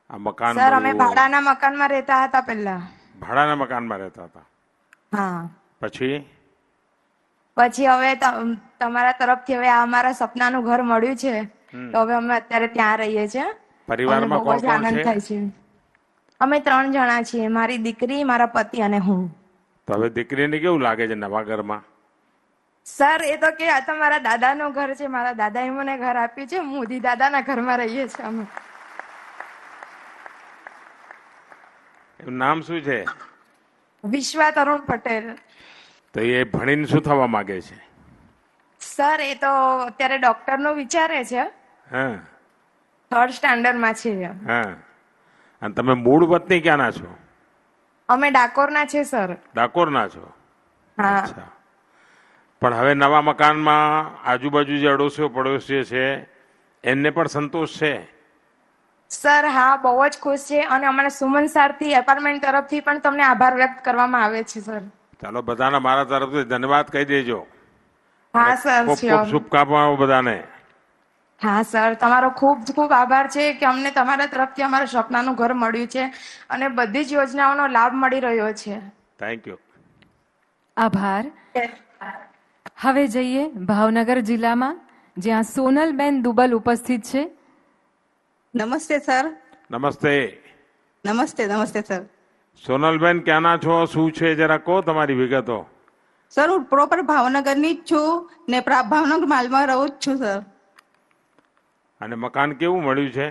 [SPEAKER 10] આ મકાન
[SPEAKER 9] સર અમે ભાડાના મકાનમાં રહેતા હતા પહેલા.
[SPEAKER 10] ભાડાના મકાનમાં રહેતા હતા?
[SPEAKER 9] હા.
[SPEAKER 10] પછી
[SPEAKER 9] હવે તમારા તરફથી હવે આ અમારા સપનાનું ઘર મળ્યું છે તો હવે અમે અત્યારે ત્યાં રહીએ છીએ.
[SPEAKER 10] પરિવારમાં કોણ કોણ
[SPEAKER 9] આનંદ થાય છે. અમે 3 જણા છીએ, મારી દીકરી, મારા પતિ અને હું.
[SPEAKER 10] તો હવે દીકરીને કેવું લાગે છે નવા ઘરમાં?
[SPEAKER 9] સર એ તો કે આ તો મારા દાદાનું ઘર છે, મારા દાદાએ મને ઘર આપ્યું છે, મોદી દાદાના ઘરમાં રહીએ છીએ અમે.
[SPEAKER 10] એનું નામ શું છે?
[SPEAKER 9] વિશ્વા તરુણ પટેલ.
[SPEAKER 10] તો એ ભણીને શું થવા માંગે છે?
[SPEAKER 9] સર એ તો અત્યારે ડોક્ટર નું વિચારે છે.
[SPEAKER 10] હા.
[SPEAKER 9] 3rd સ્ટાન્ડર્ડમાં છે.
[SPEAKER 10] હા. અને તમે મૂળ વતની ક્યાંના છો?
[SPEAKER 9] અમે ડાકોરના છે સર.
[SPEAKER 10] ડાકોરના છો?
[SPEAKER 9] હા.
[SPEAKER 10] અચ્છા. પણ હવે નવા મકાનમાં આજુબાજુ જે અડોશીઓ પડોશીઓ છે એમને પણ સંતોષ છે?
[SPEAKER 9] સર હા, બહુ જ ખુશ છે અને અમારા સુમન સારથી એપાર્ટમેન્ટ તરફથી પણ તમને આભાર વ્યક્ત કરવામાં આવે છે સર.
[SPEAKER 10] ચાલો બધાને મારા તરફથી ધન્યવાદ કહી દેજો.
[SPEAKER 9] હા સર.
[SPEAKER 10] ખૂબ ખૂબ શુભકામનાઓ બધાને.
[SPEAKER 9] હા સર, તમારો ખૂબ ખૂબ આભાર છે કે અમને તમારા તરફથી અમારા સપનાનું ઘર મળ્યું છે અને બધી જ યોજનાઓનો લાભ મળી રહ્યો છે.
[SPEAKER 10] Thank you.
[SPEAKER 1] આભાર. હવે જઈએ ભાવનગર જિલ્લામાં, જ્યાં સોનલબેન દુબલ ઉપસ્થિત છે.
[SPEAKER 11] નમસ્તે સર.
[SPEAKER 10] નમસ્તે.
[SPEAKER 11] નમસ્તે. નમસ્તે સર.
[SPEAKER 10] સોનલબેન ક્યાંના છો, શું છે, જરા કહો તમારી વિગતો.
[SPEAKER 11] સર હું પ્રોપર ભાવનગરની જ છું ને ભાવનગર માલમાં રહું જ છું સર.
[SPEAKER 10] અને મકાન કેવું મળ્યું છે?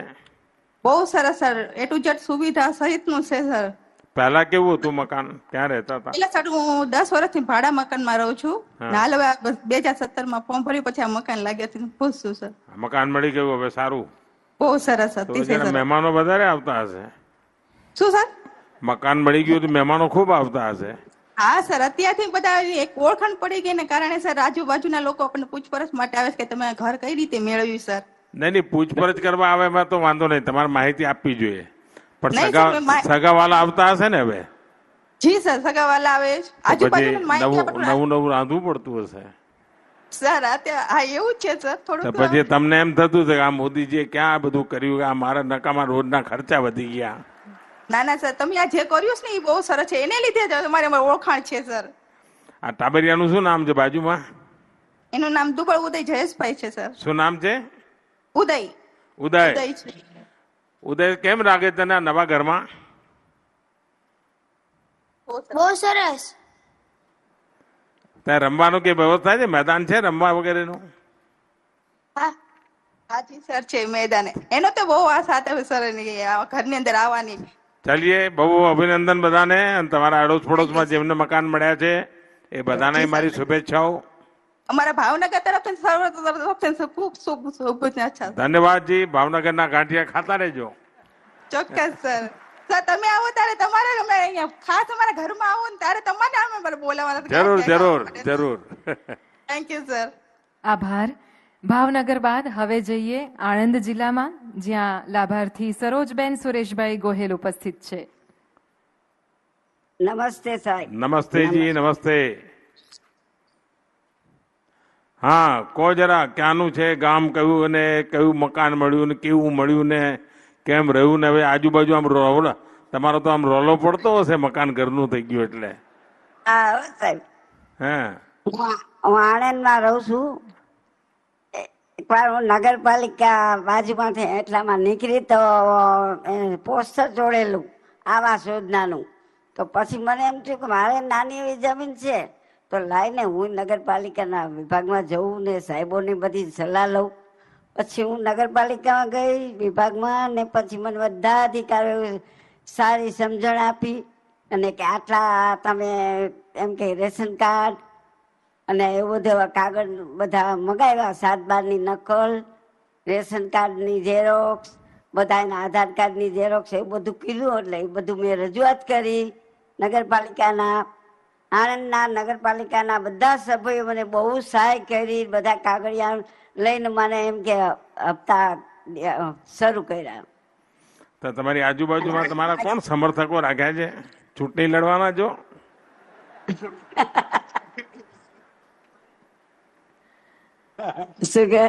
[SPEAKER 11] બહુ સરસ સર, A to Z સુવિધા સહિતનું છે સર.
[SPEAKER 10] પહેલા કેવું હતું મકાન, ક્યાં રહેતા હતા?
[SPEAKER 11] એટલે સર હું 10 વર્ષથી ભાડા મકાનમાં રહું છું. હાલ હવે 2017માં ફોર્મ ભર્યું પછી આ મકાન લાગ્યા ખુશ છું સર.
[SPEAKER 10] મકાન મળી ગયું હવે, સારું.
[SPEAKER 11] બહુ સરસ હતી.
[SPEAKER 10] મહેમાનો વધારે આવતા હશે?
[SPEAKER 11] શું સર?
[SPEAKER 10] મકાન મળી ગયું તો મહેમાનો ખૂબ આવતા હશે?
[SPEAKER 11] હા સર, અત્યારથી બધા એક ઓળખાણ પડી ગઈ ને કારણે સર આજુબાજુના લોકો આપણને પૂછપરછ માટે આવે કે તમે ઘર કઈ રીતે મેળવ્યું સર.
[SPEAKER 10] નહીં, પૂછપરછ કરવા આવે એમાં તો વાંધો નહીં, તમારે માહિતી આપવી જોઈએ. પણ સગાવાલા આવતા હશે ને હવે?
[SPEAKER 11] જી સર, સગાવાલા આવે.
[SPEAKER 10] નવું રાંધવું પડતું હશે
[SPEAKER 11] સર. હા એવું છે સર. થોડું
[SPEAKER 10] પછી તમને એમ થતું છે કે આ મોદીજીએ ક્યાં બધું કર્યું, આ મારા નકામા રોજના ખર્ચા વધી ગયા?
[SPEAKER 11] ના ના સર, તમે આ જે કર્યું છે ને એ બહુ સરસ છે, એને લીધે તમારે ઓળખાણ છે સર.
[SPEAKER 10] આ ટાબરિયાનું શું નામ છે બાજુમાં?
[SPEAKER 11] એનું નામ દુબળ ઉદય જયેશભાઈ છે સર.
[SPEAKER 10] શું નામ છે?
[SPEAKER 11] ઉદય.
[SPEAKER 10] ઉદય. ઉદય કેમ લાગે તને નવા ઘરમાં?
[SPEAKER 7] બહુ સરસ.
[SPEAKER 10] ત્યાં રમવાનું કે વ્યવસ્થા છે, મેદાન છે રમવા વગેરેનું?
[SPEAKER 11] હાજી સર છે મેદાન. એનો તો બહુ આશા આવે સર ઘરની અંદર આવવાની.
[SPEAKER 10] ચાલીએ, બહુ અભિનંદન બધાને. અને તમારા અડોશ પડોશમાં જેમને મકાન મળ્યા છે એ બધાને મારી શુભેચ્છાઓ.
[SPEAKER 11] અમારા ભાવનગર તરફથી સર્વ તરફથી ખૂબ શુભેચ્છા.
[SPEAKER 10] ધન્યવાદ જી. ભાવનગરના ગાંઠિયા ખાતા રહેજો.
[SPEAKER 11] ચોક્કસ સર. સર તમે આવો ત્યારે તમારે અમે અહીંયા ખાસ અમારા ઘરમાં આવો ને ત્યારે તમારે અમે બોલાવવાના.
[SPEAKER 10] જરૂર જરૂર જરૂર.
[SPEAKER 11] Thank you sir.
[SPEAKER 1] આભાર. ભાવનગર બાદ હવે જઈએ આણંદ જિલ્લામાં, જ્યાં લાભાર્થી સરોજબેન સુરેશભાઈ ગોહેલ ઉપસ્થિત છે.
[SPEAKER 12] નમસ્તે સાહેબ.
[SPEAKER 10] નમસ્તે જી, નમસ્તે. હા, કો જરા ક્યાંનું છે ગામ, કયું અને કયું મકાન મળ્યું ને કેવું મળ્યું ને કેમ રહ્યું ને. હવે આજુબાજુ આમ તમારો તો આમ રોલો પડતો હશે મકાન ઘરનું થઈ ગયું એટલે.
[SPEAKER 12] હા સાહેબ.
[SPEAKER 10] હા,
[SPEAKER 12] હું આણંદમાં રહું છું. એકવાર હું નગરપાલિકા બાજુમાંથી એટલામાં નીકળી તો પોસ્ટર જોડેલું આવાસ યોજનાનું. તો પછી મને એમ થયું કે મારે નાની એવી જમીન છે તો લાઈને હું નગરપાલિકાના વિભાગમાં જઉં ને સાહેબોની બધી સલાહ લઉં. પછી હું નગરપાલિકામાં ગઈ વિભાગમાં, ને પછી મને બધા અધિકારીઓ સારી સમજણ આપી અને કે આટલા તમે એમ કે રેશન કાર્ડ અને એવું બધું કાગળ બધા મગાવ્યા, 7-12ની નકલ, રેશન કાર્ડની ઝેરોક્સ, બધાના આધાર કાર્ડની ઝેરોક્સ, એવું બધું કીધું. એટલે એ બધું મેં રજૂઆત કરી નગરપાલિકાના. આણંદના નગરપાલિકાના બધા સભ્યોએ મને બહુ સહાય કરી. બધા કાગળિયા લઈને મને એમ કે હપ્તા શરૂ કર્યા.
[SPEAKER 10] તો તમારી આજુબાજુમાં તમારા કોણ સમર્થકો રાખ્યા છે ચૂંટણી લડવાના? જો
[SPEAKER 12] શું કે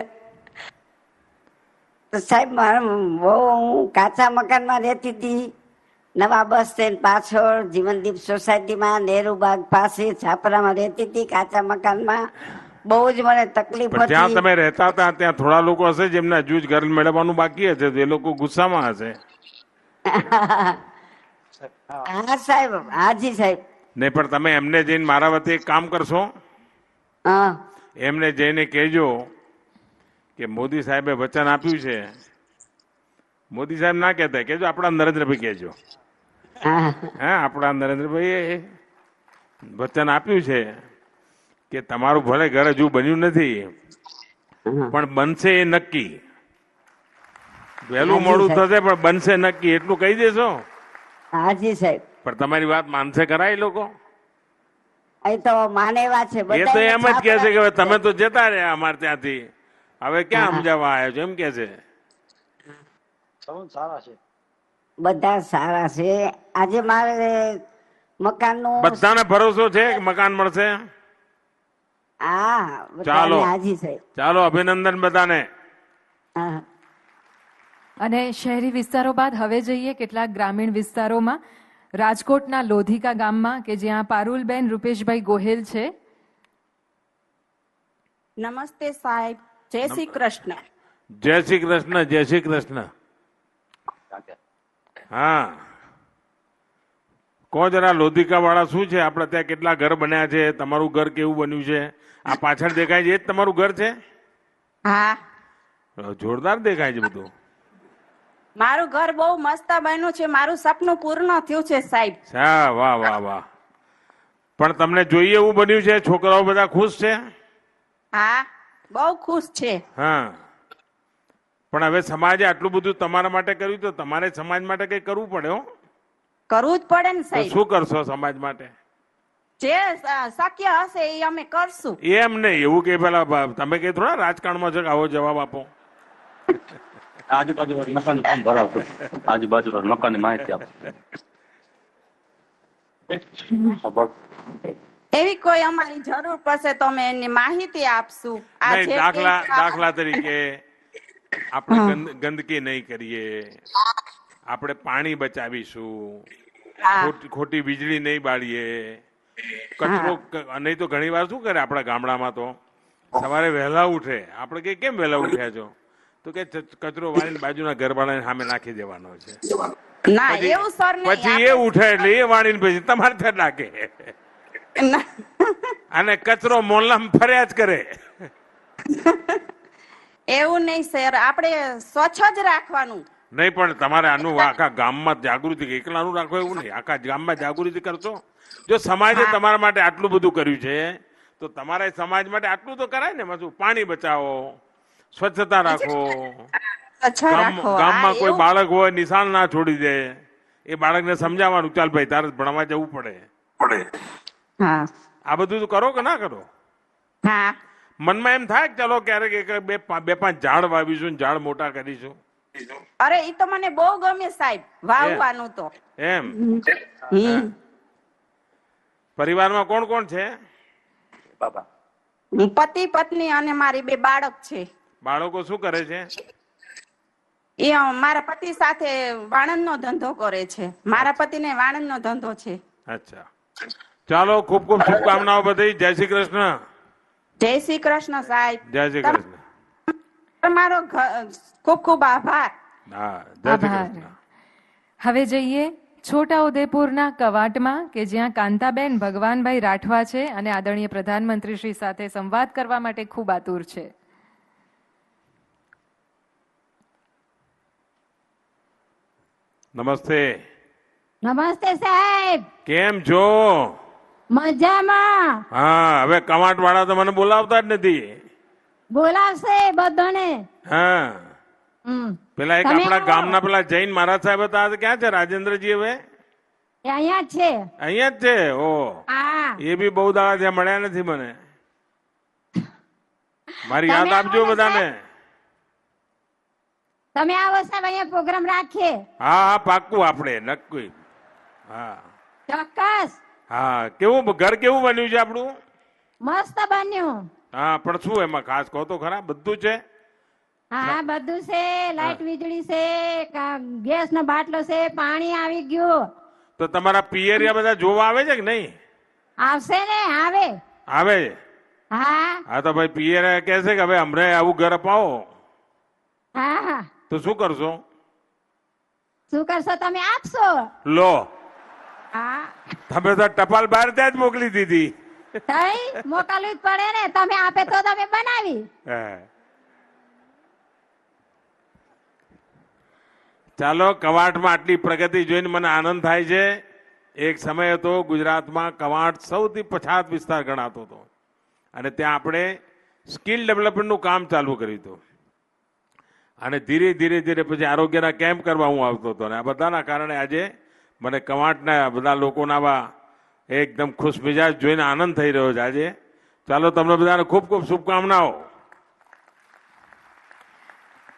[SPEAKER 12] સાહેબ, મારે બહુ હું કાચા મકાનમાં રહેતી હતી. નવા બસ સ્ટેન્ડ પાછળ જીવનદીપ સોસાયટીમાં નેહરુબાગ પાસે છાપરામાં રહેતી હતી કાચા મકાનમાં. બહુ જ મને તકલીફ હતી.
[SPEAKER 10] જ્યાં તમે રહેતા હતા ત્યાં થોડા લોકો હશે જેમને હજુ જ ઘર મેળવવાનું બાકી હશે, તો એ લોકો ગુસ્સામાં હશે.
[SPEAKER 12] હા સાહેબ. હાજી સાહેબ.
[SPEAKER 10] નહીં, પણ તમે એમને જઈને મારા વતી એક કામ કરશો.
[SPEAKER 12] હા,
[SPEAKER 10] એમને જઈને કહેજો કે મોદી સાહેબે વચન આપ્યું છે. મોદી સાહેબ ના કહેતા, કહેજો આપણા નરેન્દ્રભાઈ કહેજો. હા, આપણા નરેન્દ્રભાઈએ વચન આપ્યું છે કે તમારું ભલે ઘર હજુ બન્યું નથી પણ બનશે એ નક્કી. વહેલું મોડું થશે પણ બનશે નક્કી, એટલું કહી દેશો.
[SPEAKER 12] હાજી સાહેબ.
[SPEAKER 10] પણ તમારી વાત માનશે ખરા એ લોકો?
[SPEAKER 12] એ તો માનેવા છે.
[SPEAKER 10] એ તો એમ જ કે છે કે તમે તો જતા રહ્યા અમારે ત્યાંથી, હવે ક્યાં સમજાવવા આવ્યો છો, એમ કે છે.
[SPEAKER 12] બધા સારા છે. આજે મારે મકાનનું
[SPEAKER 10] બધાને ભરોસો છે કે મકાન મળશે?
[SPEAKER 12] હા,
[SPEAKER 10] ચાલો
[SPEAKER 12] હાજી સાહેબ.
[SPEAKER 10] ચાલો, અભિનંદન બધાને.
[SPEAKER 1] અને શહેરી વિસ્તારો બાદ હવે જઈએ કેટલાક ગ્રામીણ વિસ્તારોમાં. રાજકોટના લોધિકા ગામમાં કે જ્યાં પારુલબેન રૂપેશભાઈ ગોહેલ છે.
[SPEAKER 13] નમસ્તે સાહેબ. જય શ્રી કૃષ્ણ.
[SPEAKER 10] જય શ્રી કૃષ્ણ. જય શ્રી કૃષ્ણ. હા, કહો જરા લોધિકા વાળા, શું છે આપડે ત્યાં કેટલા ઘર બન્યા છે? તમારું ઘર કેવું બન્યું છે? આ પાછળ દેખાય છે એ જ તમારું ઘર છે?
[SPEAKER 13] હા,
[SPEAKER 10] જોરદાર દેખાય છે બધું.
[SPEAKER 13] મારું ઘર બહુ મસ્ત બન્યું છે. મારું સપનું પૂર્ણ થયું છે સાહેબ.
[SPEAKER 10] વાહ વાહ વાહ. પણ તમને જોઈએ એવું બન્યું છે? છોકરાઓ બધા ખુશ છે?
[SPEAKER 13] હા, બહુ ખુશ છે.
[SPEAKER 10] હા, પણ હવે સમાજે આટલું બધું તમારા માટે કર્યું તો તમારે સમાજ માટે કઈ કરવું પડે. હો,
[SPEAKER 13] કરવું જ પડે ને સાહેબ.
[SPEAKER 10] શું કરશો સમાજ માટે?
[SPEAKER 13] જે શક્ય હશે એ અમે કરશું.
[SPEAKER 10] એમ નહીં, એવું કે પેલા તમે કઈ થોડા રાજકારણમાં છો કે આવો જવાબ આપો.
[SPEAKER 14] આજુબાજુ મકાન ફોર્મ ભરાવતો, આજુબાજુ મકાનની માહિતી આપો.
[SPEAKER 13] એવી કોઈ અમારી જરૂર પડશે તો અમે એની માહિતી આપશું.
[SPEAKER 10] દાખલા તરીકે આપણે ગંદકી નહીં કરીએ, આપણે પાણી બચાવીશું, ખોટી વીજળી નહીં બાળીએ, કચરો નહીં તો ઘણી વાર શું કરે આપણા ગામડામાં તો સવારે વહેલા ઉઠે. આપણે કે કેમ વહેલા ઉઠ્યા છો? તો કે કચરો વાળીને બાજુના ઘર વાળાને સામે નાખી દેવાનો છે. પછી એ ઉઠે એટલે એ વાળીને પછી તમારે ત્યાં નાખે અને કચરો મોહલ્લામાં ફર્યા જ કરે.
[SPEAKER 13] એવું નહીં સર, આપણે સ્વચ્છ જ રાખવાનું.
[SPEAKER 10] નહીં પણ તમારે આનું આખા ગામમાં જાગૃતિ એકલાનું રાખો એવું નહીં, આખા ગામમાં જાગૃતિ કરશો. જો સમાજે તમારા માટે આટલું બધું કર્યું છે તો તમારા સમાજ માટે આટલું તો કરાય ને. શું પાણી બચાવો, સ્વચ્છતા રાખો, ગામમાં કોઈ બાળક હોય નિશાન ના છોડી દે, એ બાળકને સમજાવવાનું ચાલ ભાઈ તારે ભણવા જવું પડે. આ બધું તો કરો કે ના કરો? મનમાં એમ થાય કે ચાલો ક્યારેક બે પાંચ ઝાડ વાવીશું, ઝાડ મોટા કરીશું.
[SPEAKER 13] અરે એ તો મને બહુ ગમે સાહેબ, વાવવાનું તો.
[SPEAKER 10] એમ પરિવારમાં કોણ કોણ છે?
[SPEAKER 14] બાબા,
[SPEAKER 13] પતિ પત્ની અને મારી 2 બાળક છે.
[SPEAKER 10] બાળકો શું કરે છે?
[SPEAKER 13] એ મારા પતિ સાથે વાણંદનો ધંધો કરે છે. મારા પતિને વાણંદનો ધંધો છે.
[SPEAKER 10] અચ્છા, ચાલો ખૂબ ખૂબ શુભકામનાઓ બધી. જય શ્રી કૃષ્ણ.
[SPEAKER 13] જય શ્રી કૃષ્ણ સાહેબ.
[SPEAKER 10] જય શ્રી કૃષ્ણ.
[SPEAKER 13] તમારો ખૂબ ખૂબ આભાર.
[SPEAKER 10] હા, જય શ્રી કૃષ્ણ.
[SPEAKER 1] હવે જઈએ છોટાઉદેપુરના કવાટમાં કે જ્યાં કાંતાબેન ભગવાનભાઈ રાઠવા છે અને આદરણીય પ્રધાનમંત્રી શ્રી સાથે સંવાદ કરવા માટે ખૂબ આતુર છે.
[SPEAKER 10] નમસ્તે.
[SPEAKER 15] નમસ્તે સાહેબ,
[SPEAKER 10] કેમ છો?
[SPEAKER 15] મજામાં.
[SPEAKER 10] હા, હવે કવાટ વાળા તો મને બોલાવતા જ નથી.
[SPEAKER 15] બોલાવશે બધાને.
[SPEAKER 10] હા, પેલા એક આપણા ગામના પેલા જૈન મહારાજ સાહેબ હતા, ક્યાં છે રાજેન્દ્રજી? હવે
[SPEAKER 15] અહીંયા છે.
[SPEAKER 10] અહીંયા જ છે. ઓ, એ બી બહુ દાડા ત્યાં મળ્યા નથી મને. મારી યાદ આપજો બધાને.
[SPEAKER 15] તમે આવો સાહેબ, અહીંયા પ્રોગ્રામ રાખીએ.
[SPEAKER 10] હા હા, પાક્કું, આપણે નક્કી. હા
[SPEAKER 15] ચોક્કસ.
[SPEAKER 10] હા, કેવું ઘર કેવું બન્યું છે આપણું?
[SPEAKER 15] મસ્ત બન્યું.
[SPEAKER 10] હા, પણ શું એમાં ખાસ કહો તો ખરા? બધું છે?
[SPEAKER 15] હા, બધું છે. લાઈટ વીજળી છે, ગેસ નો બાટલો છે, પાણી આવી ગયું.
[SPEAKER 10] તો તમારા પિયરિયા બધા જોવા આવે છે કે નહીં?
[SPEAKER 15] આવશે ને. આવે
[SPEAKER 10] આવે.
[SPEAKER 15] હા
[SPEAKER 10] હા, તો ભાઈ પિયરિયા કહે છે કે હવે અમને આવું ઘર અપાવો.
[SPEAKER 15] હા હા,
[SPEAKER 10] તો શું કરશો?
[SPEAKER 15] શું કરશો? તમે આપશો.
[SPEAKER 10] લો,
[SPEAKER 15] હા,
[SPEAKER 10] તમે તો ટપાલ બહાર ત્યાં જ મોકલી દીધી.
[SPEAKER 15] મોકલવી જ પડે ને. તમે આપે તો તમે બનાવી.
[SPEAKER 10] ચાલો, કવાંટમાં આટલી પ્રગતિ જોઈને મને આનંદ થાય છે. એક સમય હતો ગુજરાતમાં કવાંટ સૌથી પછાત વિસ્તાર ગણાતો હતો અને ત્યાં આપણે સ્કિલ ડેવલપમેન્ટનું કામ ચાલુ કર્યું હતું અને ધીરે ધીરે ધીરે પછી આરોગ્યના કેમ્પ કરવા હું આવતો હતો અને આ બધાના કારણે આજે મને કવાંટના બધા લોકોના આવા એકદમ ખુશમિજાજ જોઈને આનંદ થઈ રહ્યો છે આજે. ચાલો, તમને બધાને ખૂબ ખૂબ શુભકામનાઓ.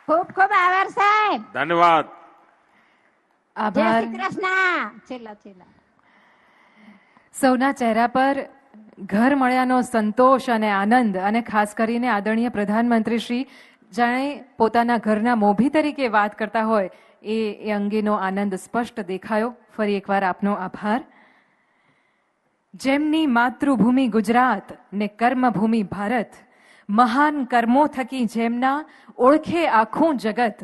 [SPEAKER 15] ખૂબ ખૂબ આભાર સાહેબ.
[SPEAKER 10] ધન્યવાદ.
[SPEAKER 1] આભાર. સૌના ચહેરા પર ઘર મળ્યાનો સંતોષ અને આનંદ અને ખાસ કરીને આદરણીય પ્રધાનમંત્રી શ્રી જાણે પોતાના ઘરના મોભી તરીકે વાત કરતા હોય એ અંગેનો આનંદ સ્પષ્ટ દેખાયો. ફરી એકવાર આપનો આભાર. જેમની માતૃભૂમિ ગુજરાત ને કર્મભૂમિ ભારત, મહાન કર્મો થકી જેમના ઓળખે આખું જગત,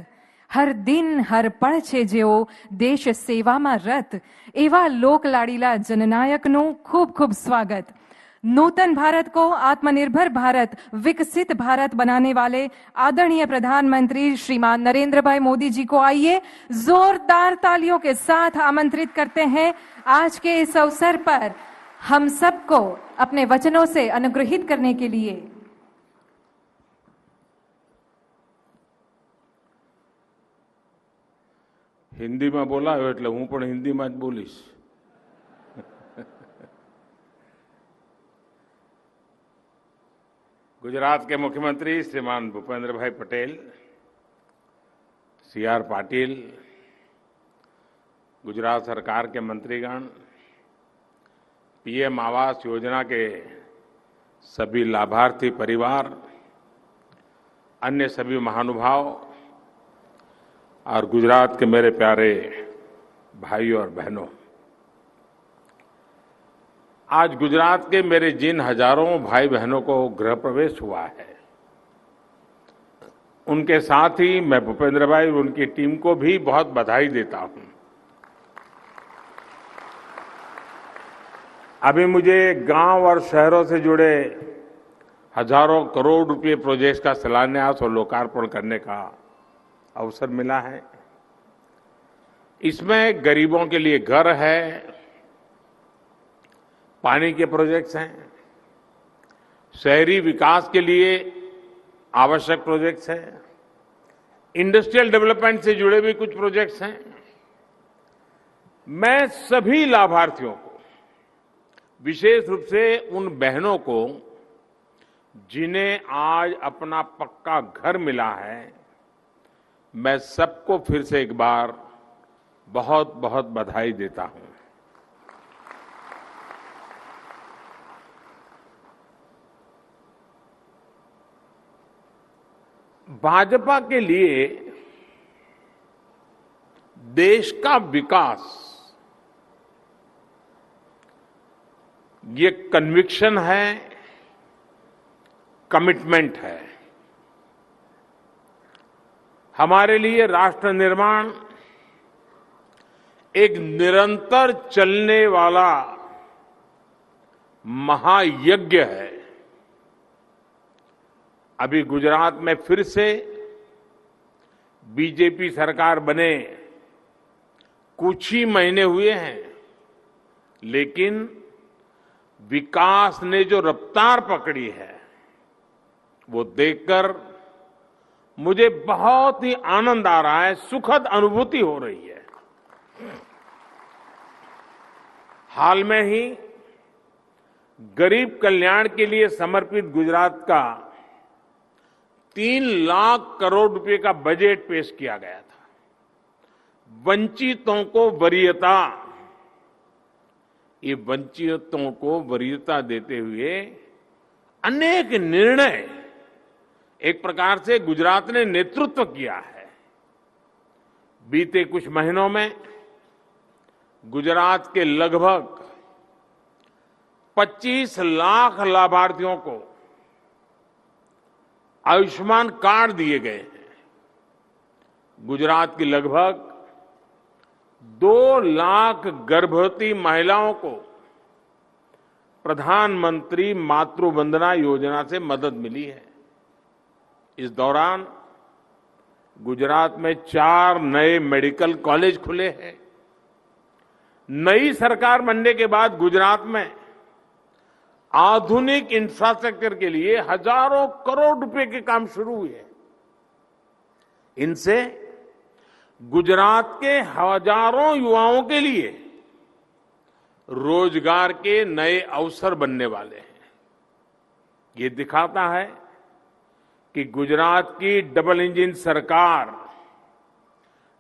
[SPEAKER 1] હર દિન હર પળ છે જેઓ દેશ સેવામાં રત, એવા લોકલાડીલા जननायकનું खूब खूब स्वागत. नूतन भारत को आत्मनिर्भर भारत, विकसित भारत बनाने वाले आदरणीय प्रधानमंत्री श्रीमान नरेंद्र भाई मोदी जी को आइए जोरदार तालियों के साथ आमंत्रित करते हैं आज के इस अवसर पर हम सबको अपने वचनों से अनुग्रहित करने के लिए.
[SPEAKER 10] હિન્દીમાં બોલાયો એટલે હું પણ હિન્દીમાં જ બોલીશ. गुजरात के मुख्यमंत्री श्रीमान भूपेंद्र भाई पटेल, CR पाटिल, गुजरात सरकार के मंत्रीगण, PM आवास योजना के सभी लाभार्थी परिवार, अन्य सभी महानुभाव और गुजरात के मेरे प्यारे भाइयों और बहनों, आज गुजरात के मेरे जिन हजारों भाई बहनों को गृह प्रवेश हुआ है, उनके साथ ही मैं भूपेंद्र भाई और उनकी टीम को भी बहुत बधाई देता हूं. अभी मुझे गांव और शहरों से जुड़े हजारों करोड़ रुपए प्रोजेक्ट का शिलान्यास और लोकार्पण करने का अवसर मिला है. इसमें गरीबों के लिए घर है, पानी के प्रोजेक्ट्स हैं, शहरी विकास के लिए आवश्यक प्रोजेक्ट्स हैं, इंडस्ट्रियल डेवलपमेंट से जुड़े भी कुछ प्रोजेक्ट्स हैं। मैं सभी लाभार्थियों को, विशेष रूप से उन बहनों को जिन्हें आज अपना पक्का घर मिला है, मैं सबको फिर से एक बार बहुत बहुत बधाई देता हूं। भाजपा के लिए देश का विकास ये कन्विक्शन है, कमिटमेंट है। हमारे लिए राष्ट्र निर्माण एक निरंतर चलने वाला महायज्ञ है। अभी गुजरात में फिर से बीजेपी सरकार बने कुछ ही महीने हुए हैं, लेकिन विकास ने जो रफ्तार पकड़ी है वो देखकर मुझे बहुत ही आनंद आ रहा है, सुखद अनुभूति हो रही है। हाल में ही गरीब कल्याण के लिए समर्पित गुजरात का 3 लाख करोड़ रुपए का बजट पेश किया गया था। वंचितों को वरीयता, ये वंचितों को वरीयता देते हुए अनेक निर्णय एक प्रकार से गुजरात ने नेतृत्व किया है। बीते कुछ महीनों में गुजरात के लगभग 25 लाख लाभार्थियों को आयुष्मान कार्ड दिए गए हैं। गुजरात की लगभग 2 लाख गर्भवती महिलाओं को प्रधानमंत्री मातृ वंदना योजना से मदद मिली है। इस दौरान गुजरात में 4 नए मेडिकल कॉलेज खुले हैं। नई सरकार बनने के बाद गुजरात में आधुनिक इंफ्रास्ट्रक्चर के लिए हजारों करोड़ रुपए के काम शुरू हुए। इनसे गुजरात के हजारों युवाओं के लिए रोजगार के नए अवसर बनने वाले हैं। ये दिखाता है कि गुजरात की डबल इंजन सरकार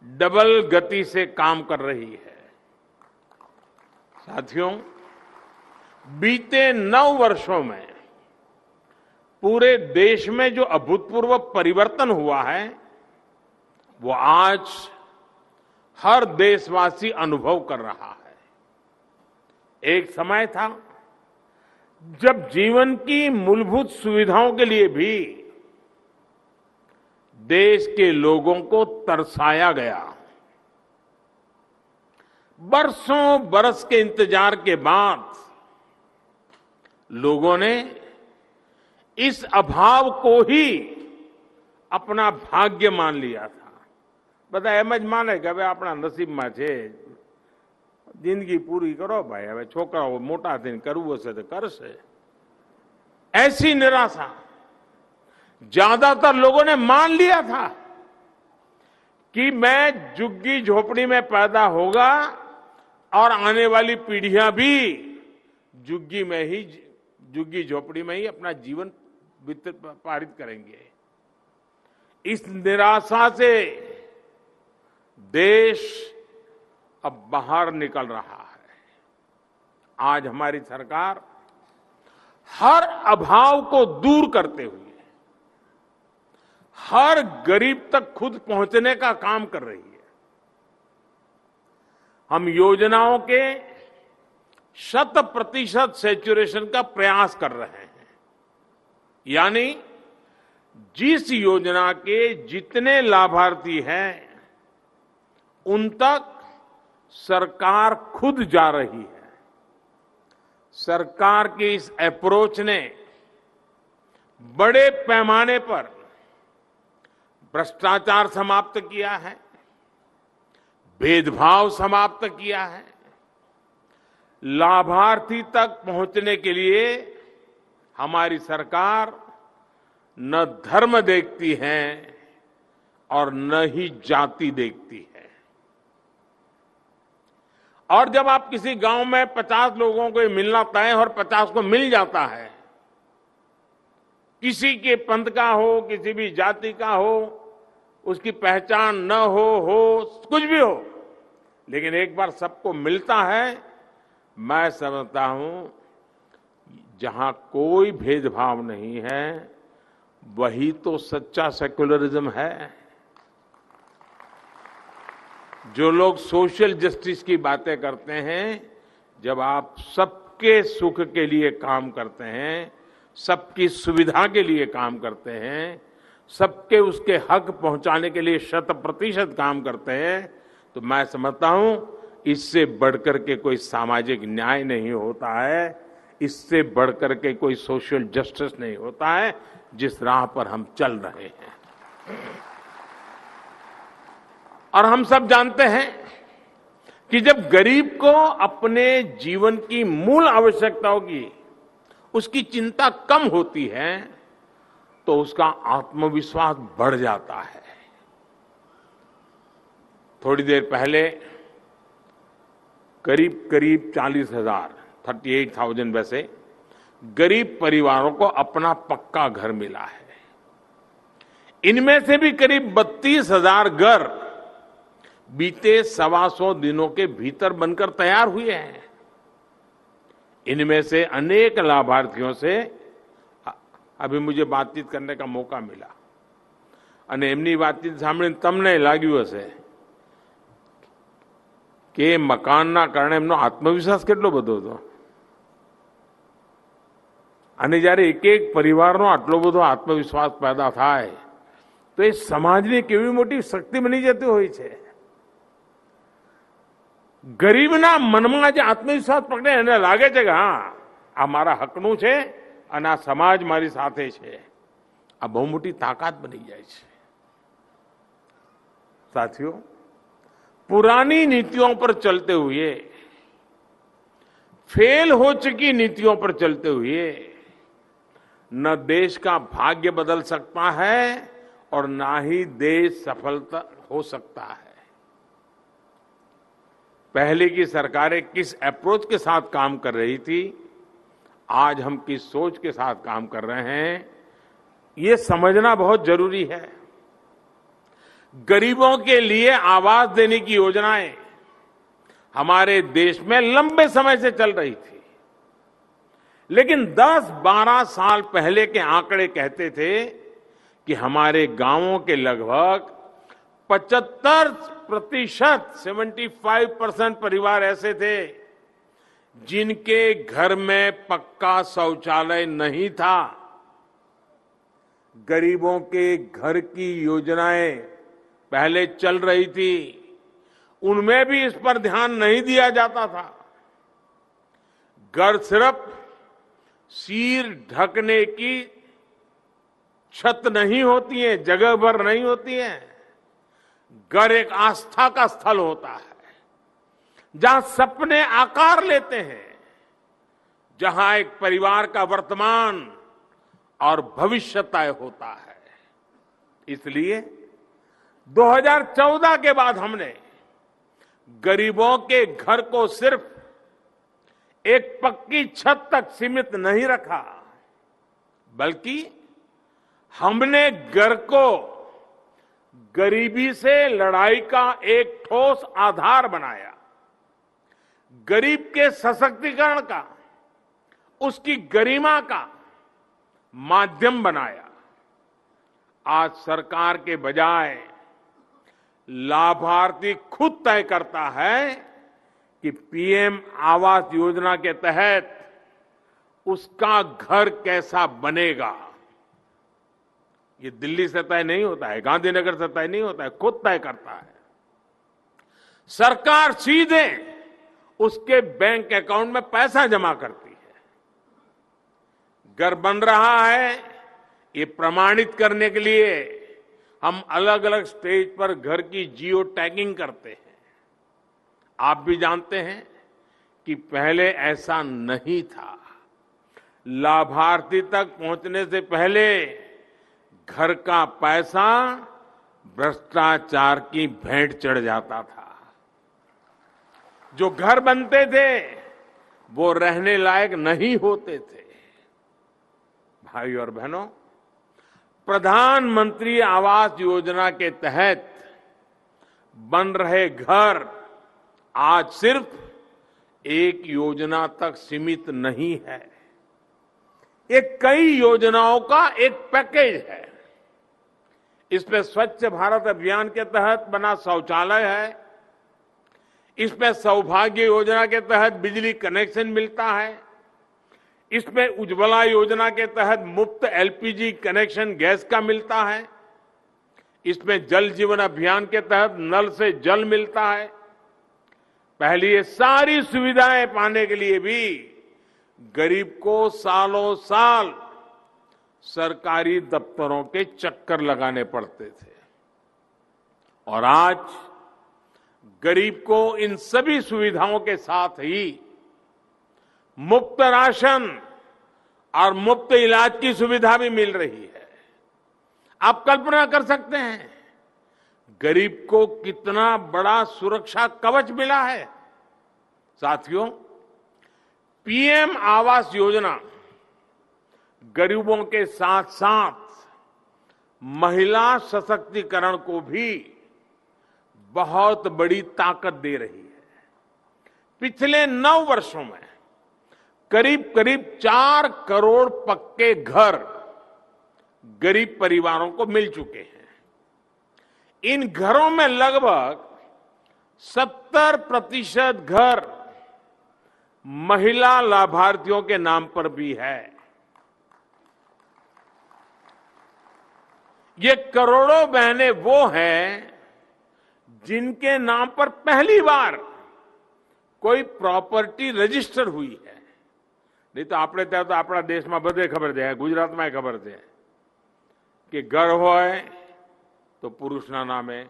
[SPEAKER 10] डबल गति से काम कर रही है। साथियों, बीते 9 वर्षों में पूरे देश में जो अभूतपूर्व परिवर्तन हुआ है वो आज हर देशवासी अनुभव कर रहा है। एक समय था जब जीवन की मूलभूत सुविधाओं के लिए भी देश के लोगों को तरसाया गया। बरसों बरस के इंतजार के बाद लोगों ने इस अभाव को ही अपना भाग्य मान लिया था। બધા એમ જ માને કે હવે આપણા નસીબમાં છે, જિંદગી પૂરી કરો ભાઈ, હવે છોકરાઓ મોટા થઈને કરવું હશે તો કરશે। ऐसी निराशा ज्यादातर लोगों ने मान लिया था कि मैं झुग्गी झोपड़ी में पैदा होगा और आने वाली पीढ़ियां भी झुग्गी झोपड़ी में ही अपना जीवन पारित करेंगे। इस निराशा से देश अब बाहर निकल रहा है। आज हमारी सरकार हर अभाव को दूर करते हुए हर गरीब तक खुद पहुंचने का काम कर रही है। हम योजनाओं के 100% सैचुरेशन का प्रयास कर रहे हैं। यानी जिस योजना के जितने लाभार्थी हैं उन तक सरकार खुद जा रही है। सरकार की इस अप्रोच ने बड़े पैमाने पर भ्रष्टाचार समाप्त किया है, भेदभाव समाप्त किया है। लाभार्थी तक पहुंचने के लिए हमारी सरकार न धर्म देखती है और न ही जाति देखती है। और जब आप किसी गांव में 50 लोगों को मिलना तय और 50 को मिल जाता है, किसी के पंथ का हो, किसी भी जाति का हो, उसकी पहचान न हो कुछ भी हो, लेकिन एक बार सबको मिलता है, मैं समझता हूं जहां कोई भेदभाव नहीं है वही तो सच्चा सेक्युलरिज्म है। जो लोग सोशल जस्टिस की बातें करते हैं, जब आप सबके सुख के लिए काम करते हैं, सबकी सुविधा के लिए काम करते हैं, सबके उसके हक पहुंचाने के लिए 100% काम करते हैं, तो मैं समझता हूं इससे बढ़कर के कोई सामाजिक न्याय नहीं होता है, इससे बढ़कर के कोई सोशल जस्टिस नहीं होता है जिस राह पर हम चल रहे हैं। और हम सब जानते हैं कि जब गरीब को अपने जीवन की मूल आवश्यकताओं की उसकी चिंता कम होती है तो उसका आत्मविश्वास बढ़ जाता है। थोड़ी देर पहले करीब 38,000 वैसे गरीब परिवारों को अपना पक्का घर मिला है। इनमें से भी करीब 32,000 घर बीते 125 दिनों के भीतर बनकर तैयार हुए हैं। इनमें से अनेक लाभार्थियों से अभी मुझे बातचीत करने का मौका मिला અને એમની વાતચીત સાંભળીને તમને લાગ્યું હશે કે મકાનના કારણે એમનો આત્મવિશ્વાસ કેટલો બધો હતો અને જ્યારે એક એક પરિવારનો આટલો બધો આત્મવિશ્વાસ પેદા થાય તો એ સમાજની કેવી મોટી શક્તિ બની જતી હોય છે। ગરીબના મનમાં જે આત્મવિશ્વાસ પકડે એને લાગે છે કે હા આ મારા હકનું છે અને આ સમાજ મારી સાથે છે, આ બહુ મોટી તાકાત બની જાય છે। साथियों, पुरानी नीतियों पर चलते हुए, फेल हो चुकी नीतियों पर चलते हुए न देश का भाग्य बदल सकता है और ना ही देश सफलता हो सकता है। पहले की सरकारें किस अप्रोच के साथ काम कर रही थी, आज हम किस सोच के साथ काम कर रहे हैं, ये समझना बहुत जरूरी है। गरीबों के लिए आवास देने की योजनाएं हमारे देश में लंबे समय से चल रही थी, लेकिन 10-12 साल पहले के आंकड़े कहते थे कि हमारे गांवों के लगभग 75% परिवार ऐसे थे जिनके घर में पक्का शौचालय नहीं था। गरीबों के घर की योजनाएं पहले चल रही थी, उनमें भी इस पर ध्यान नहीं दिया जाता था। घर सिर्फ सिर ढकने की छत नहीं होती है, जगह भर नहीं होती है। घर एक आस्था का स्थल होता है जहां सपने आकार लेते हैं, जहां एक परिवार का वर्तमान और भविष्य तय होता है। इसलिए 2014 के बाद हमने गरीबों के घर को सिर्फ एक पक्की छत तक सीमित नहीं रखा, बल्कि हमने घर को गरीबी से लड़ाई का एक ठोस आधार बनाया, गरीब के सशक्तिकरण का, उसकी गरिमा का माध्यम बनाया। आज सरकार के बजाय लाभार्थी खुद तय करता है कि पीएम आवास योजना के तहत उसका घर कैसा बनेगा। ये दिल्ली से तय नहीं होता है, गांधीनगर से तय नहीं होता है, खुद तय करता है। सरकार सीधे उसके बैंक अकाउंट में पैसा जमा करती है। घर बन रहा है, ये प्रमाणित करने के लिए हम अलग अलग स्टेज पर घर की जियो टैगिंग करते हैं। आप भी जानते हैं कि पहले ऐसा नहीं था। लाभार्थी तक पहुंचने से पहले घर का पैसा भ्रष्टाचार की भेंट चढ़ जाता था। जो घर बनते थे वो रहने लायक नहीं होते थे। भाई और बहनों, प्रधानमंत्री आवास योजना के तहत बन रहे घर आज सिर्फ एक योजना तक सीमित नहीं है। ये कई योजनाओं का एक पैकेज है। इसमें स्वच्छ भारत अभियान के तहत बना शौचालय है, इसमें सौभाग्य योजना के तहत बिजली कनेक्शन मिलता है, इसमें उज्ज्वला योजना के तहत मुफ्त एलपीजी कनेक्शन गैस का मिलता है, इसमें जल जीवन अभियान के तहत नल से जल मिलता है। पहली ये सारी सुविधाएं पाने के लिए भी गरीब को सालों साल सरकारी दफ्तरों के चक्कर लगाने पड़ते थे, और आज गरीब को इन सभी सुविधाओं के साथ ही मुफ्त राशन और मुफ्त इलाज की सुविधा भी मिल रही है। आप कल्पना कर सकते हैं गरीब को कितना बड़ा सुरक्षा कवच मिला है। साथियों, पीएम आवास योजना गरीबों के साथ साथ महिला सशक्तिकरण को भी बहुत बड़ी ताकत दे रही है। पिछले 9 वर्षों में करीब करीब 4 करोड़ पक्के घर गरीब परिवारों को मिल चुके हैं। इन घरों में लगभग 70% घर महिला लाभार्थियों के नाम पर भी है। ये करोड़ों बहनें वो हैं जिनके नाम पर पहली बार कोई प्रॉपर्टी रजिस्टर हुई है। नहीं तो આપણે ત્યાં તો આપણા દેશમાં બધે ખબર છે, ગુજરાતમાં ખબર છે કે ઘર હોય તો પુરુષના નામે,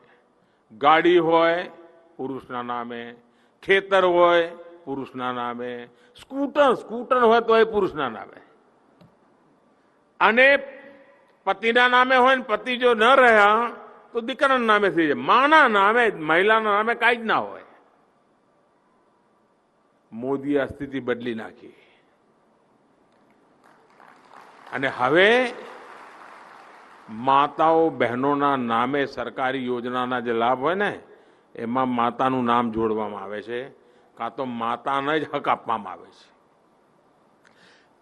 [SPEAKER 10] ગાડી હોય પુરુષના નામે, ખેતર હોય પુરુષના નામે, સ્કૂટર હોય તો એ પુરુષના નામે, અને પતિના નામે હોય ને પતિ જો ન રહ્યા તો દીકરાના નામે થઈ જાય। માના નામે, મહિલાના નામે કાંઈ જ ના હોય। મોદી આ સ્થિતિ બદલી નાખી અને હવે માતાઓ બહેનોના નામે સરકારી યોજનાના જે લાભ હોય ને એમાં માતાનું નામ જોડવામાં આવે છે, કાં તો માતાને જ હક આપવામાં આવે છે।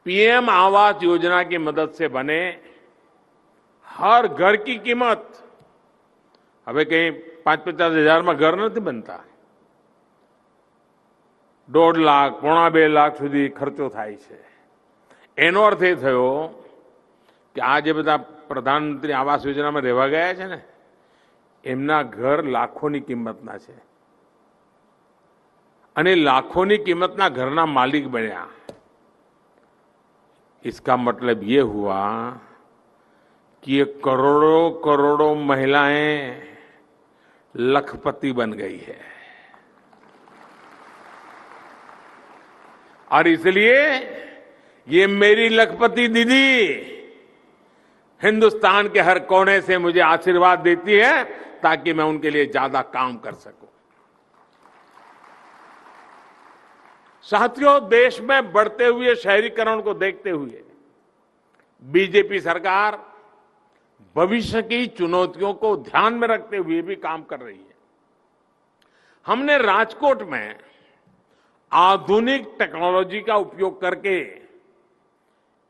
[SPEAKER 10] पीएम आवास योजना की मदद से बने हर घर की कीमत હવે કઈ 5-50 હજારમાં ઘર નથી બનતા, 1.5 લાખ, 1.25 લાખ સુધી ખર્ચો થાય છે। એનો અર્થ એ થયો કે આ જે બધા પ્રધાનમંત્રી આવાસ યોજનામાં રહેવા ગયા છે ને એમના ઘર લાખોની કિંમતના છે અને લાખોની કિંમતના ઘરના માલિક બન્યા। इसका मतलब ये हुआ कि ये करोड़ों करोड़ों महिलाएं लखपति बन गई है। और इसलिए ये मेरी लखपति दीदी हिंदुस्तान के हर कोने से मुझे आशीर्वाद देती है ताकि मैं उनके लिए ज्यादा काम कर सकूं। साथियों, देश में बढ़ते हुए शहरीकरण को देखते हुए बीजेपी सरकार भविष्य की चुनौतियों को ध्यान में रखते हुए भी काम कर रही है। हमने राजकोट में आधुनिक टेक्नोलॉजी का उपयोग करके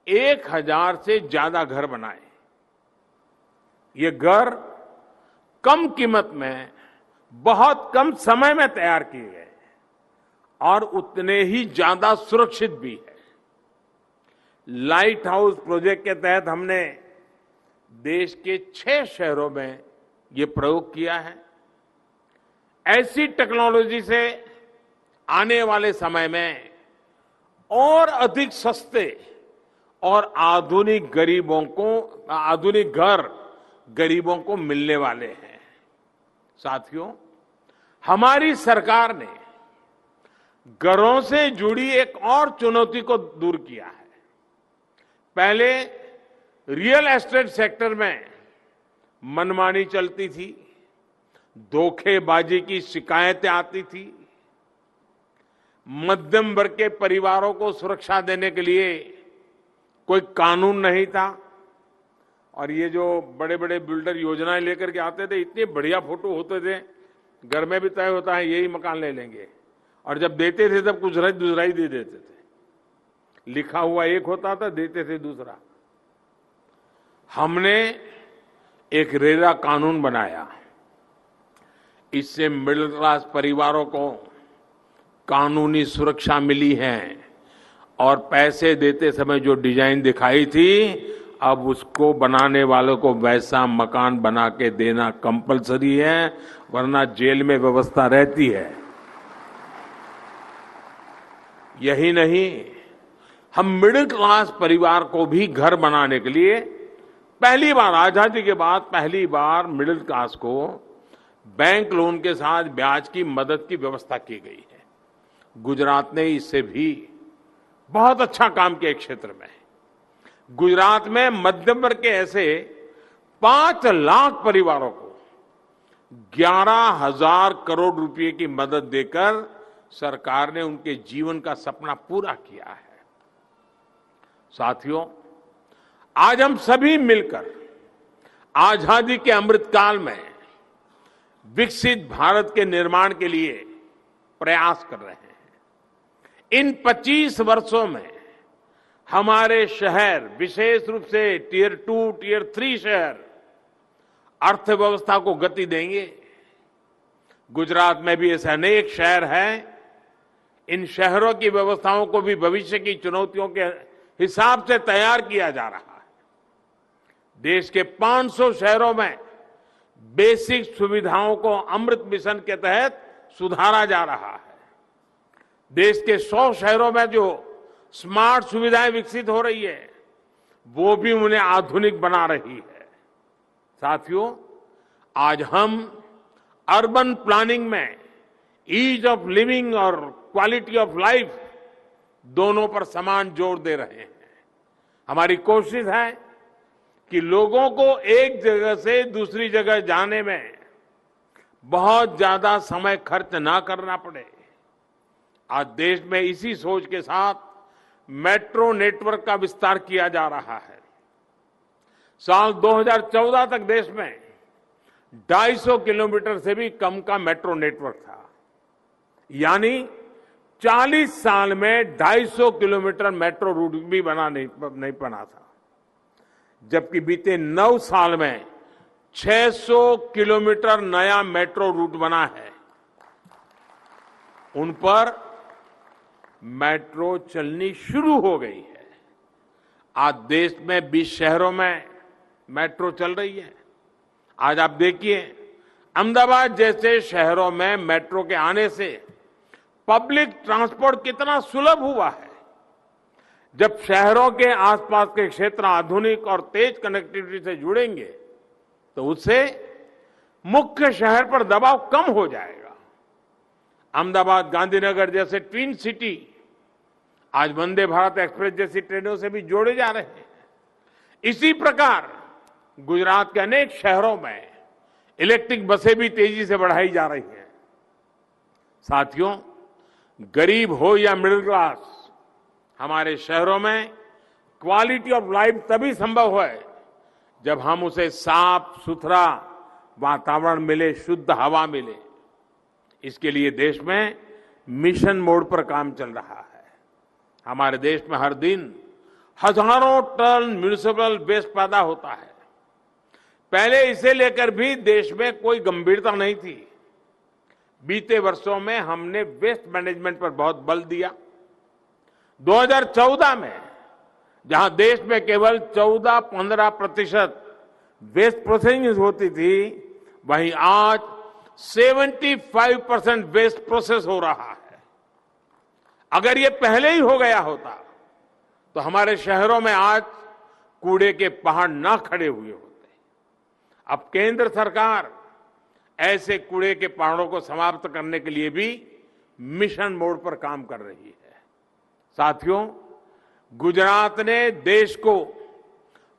[SPEAKER 10] 1000 से ज्यादा घर बनाए। ये घर कम कीमत में बहुत कम समय में तैयार किए गए और उतने ही ज्यादा सुरक्षित भी है। लाइट हाउस प्रोजेक्ट के तहत हमने देश के 6 शहरों में ये प्रयोग किया है। ऐसी टेक्नोलॉजी से आने वाले समय में और अधिक सस्ते और आधुनिक घर गरीबों को मिलने वाले हैं। साथियों, हमारी सरकार ने घरों से जुड़ी एक और चुनौती को दूर किया है। पहले रियल एस्टेट सेक्टर में मनमानी चलती थी, धोखेबाजी की शिकायतें आती थी, मध्यम वर्ग के परिवारों को सुरक्षा देने के लिए कोई कानून नहीं था। और ये जो बड़े बड़े बिल्डर योजनाएं लेकर के आते थे, इतने बढ़िया फोटो होते थे, घर में भी तय होता है यही मकान ले लेंगे, और जब देते थे तब कुछ दूसरा ही दे देते थे। लिखा हुआ एक होता था, देते थे दूसरा। हमने एक रेरा कानून बनाया, इससे मिडिल क्लास परिवारों को कानूनी सुरक्षा मिली है, और पैसे देते समय जो डिजाइन दिखाई थी, अब उसको बनाने वालों को वैसा मकान बना के देना कंपलसरी है, वरना जेल में व्यवस्था रहती है। यही नहीं, हम मिडिल क्लास परिवार को भी घर बनाने के लिए पहली बार, आजादी के बाद पहली बार मिडिल क्लास को बैंक लोन के साथ ब्याज की मदद की व्यवस्था की गई है। गुजरात ने इससे भी बहुत अच्छा काम किया क्षेत्र में। गुजरात में मध्यम वर्ग के ऐसे 5 लाख परिवारों को 11,000 करोड़ रुपए की मदद देकर सरकार ने उनके जीवन का सपना पूरा किया है। साथियों, आज हम सभी मिलकर आजादी के अमृतकाल में विकसित भारत के निर्माण के लिए प्रयास कर रहे हैं। इन 25 वर्षों में हमारे शहर, विशेष रूप से टियर 2, टियर 3 शहर अर्थव्यवस्था को गति देंगे। गुजरात में भी ऐसे अनेक शहर हैं। इन शहरों की व्यवस्थाओं को भी भविष्य की चुनौतियों के हिसाब से तैयार किया जा रहा है। देश के 500 शहरों में बेसिक सुविधाओं को अमृत मिशन के तहत सुधारा जा रहा है। देश के 100 शहरों में जो स्मार्ट सुविधाएं विकसित हो रही है, वो भी उन्हें आधुनिक बना रही है। साथियों, आज हम अर्बन प्लानिंग में ईज ऑफ लिविंग और क्वालिटी ऑफ लाइफ दोनों पर समान जोर दे रहे हैं। हमारी कोशिश है कि लोगों को एक जगह से दूसरी जगह जाने में बहुत ज्यादा समय खर्च ना करना पड़े। आज देश में इसी सोच के साथ मेट्रो नेटवर्क का विस्तार किया जा रहा है। साल 2014 तक देश में 250 किलोमीटर से भी कम का मेट्रो नेटवर्क था, यानी 40 साल में 250 किलोमीटर मेट्रो रूट भी नहीं बना था, जबकि बीते 9 साल में 600 किलोमीटर नया मेट्रो रूट बना है। उन पर मेट्रो चलनी शुरू हो गई है। आज देश में 20 शहरों में मेट्रो चल रही है। आज आप देखिए, अहमदाबाद जैसे शहरों में मेट्रो के आने से पब्लिक ट्रांसपोर्ट कितना सुलभ हुआ है। जब शहरों के आसपास के क्षेत्र आधुनिक और तेज कनेक्टिविटी से जुड़ेंगे, तो उससे मुख्य शहर पर दबाव कम हो जाएगा। अहमदाबाद गांधीनगर जैसे ट्विन सिटी आज वंदे भारत एक्सप्रेस जैसी ट्रेनों से भी जोड़े जा रहे हैं। इसी प्रकार गुजरात के अनेक शहरों में इलेक्ट्रिक बसें भी तेजी से बढ़ाई जा रही हैं। साथियों, गरीब हो या मिडिल क्लास, हमारे शहरों में क्वालिटी ऑफ लाइफ तभी संभव है जब हम उसे साफ सुथरा वातावरण मिले, शुद्ध हवा मिले। इसके लिए देश में मिशन मोड पर काम चल रहा है। हमारे देश में हर दिन हजारों टन म्युनिसिपल वेस्ट पैदा होता है। पहले इसे लेकर भी देश में कोई गंभीरता नहीं थी। बीते वर्षों में हमने वेस्ट मैनेजमेंट पर बहुत बल दिया। 2014 में जहां देश में केवल 14-15% वेस्ट प्रोसेसिंग होती थी, वहीं आज 75% वेस्ट प्रोसेस हो रहा है। अगर ये पहले ही हो गया होता तो हमारे शहरों में आज कूड़े के पहाड़ ना खड़े हुए होते। अब केंद्र सरकार ऐसे कूड़े के पहाड़ों को समाप्त करने के लिए भी मिशन मोड पर काम कर रही है। साथियों, गुजरात ने देश को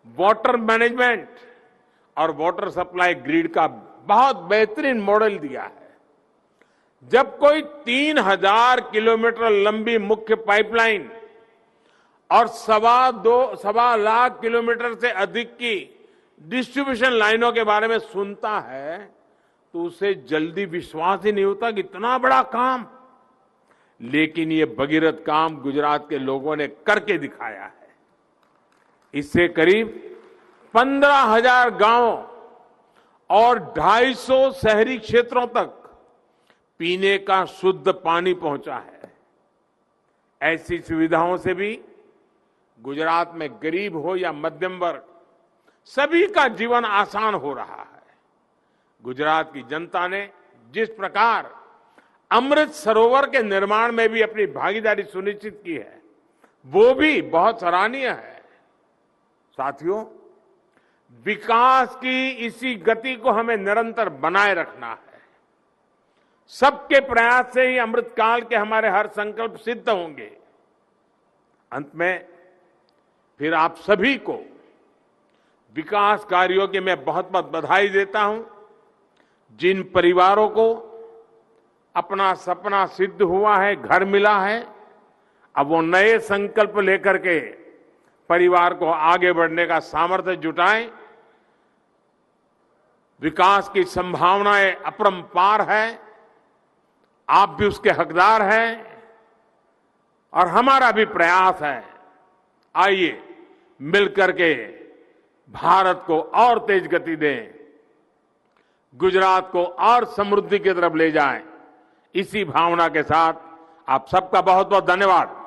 [SPEAKER 10] वाटर मैनेजमेंट और वाटर सप्लाई ग्रिड का बहुत बेहतरीन मॉडल दिया है। जब कोई 3000 किलोमीटर लंबी मुख्य पाइपलाइन और 2.25 लाख किलोमीटर से अधिक की डिस्ट्रीब्यूशन लाइनों के बारे में सुनता है तो उसे जल्दी विश्वास ही नहीं होता कि इतना बड़ा काम। लेकिन ये भगीरथ काम गुजरात के लोगों ने करके दिखाया है। इससे करीब 15,000 गांवों और 250 शहरी क्षेत्रों तक पीने का शुद्ध पानी पहुंचा है। ऐसी सुविधाओं से भी गुजरात में गरीब हो या मध्यम वर्ग, सभी का जीवन आसान हो रहा है। गुजरात की जनता ने जिस प्रकार अमृत सरोवर के निर्माण में भी अपनी भागीदारी सुनिश्चित की है, वो भी बहुत सराहनीय है। साथियों, विकास की इसी गति को हमें निरंतर बनाए रखना है। सबके प्रयास से ही अमृतकाल के हमारे हर संकल्प सिद्ध होंगे। अंत में फिर आप सभी को विकास कार्यों की मैं बहुत बहुत बधाई देता हूं। जिन परिवारों को अपना सपना सिद्ध हुआ है, घर मिला है, अब वो नए संकल्प लेकर के परिवार को आगे बढ़ने का सामर्थ्य जुटाएं। विकास की संभावनाएं अपरंपार है। आप भी उसके हकदार हैं और हमारा भी प्रयास है। आइए मिलकर के भारत को और तेज गति दें, गुजरात को और समृद्धि की तरफ ले जाएं। इसी भावना के साथ आप सबका बहुत बहुत धन्यवाद।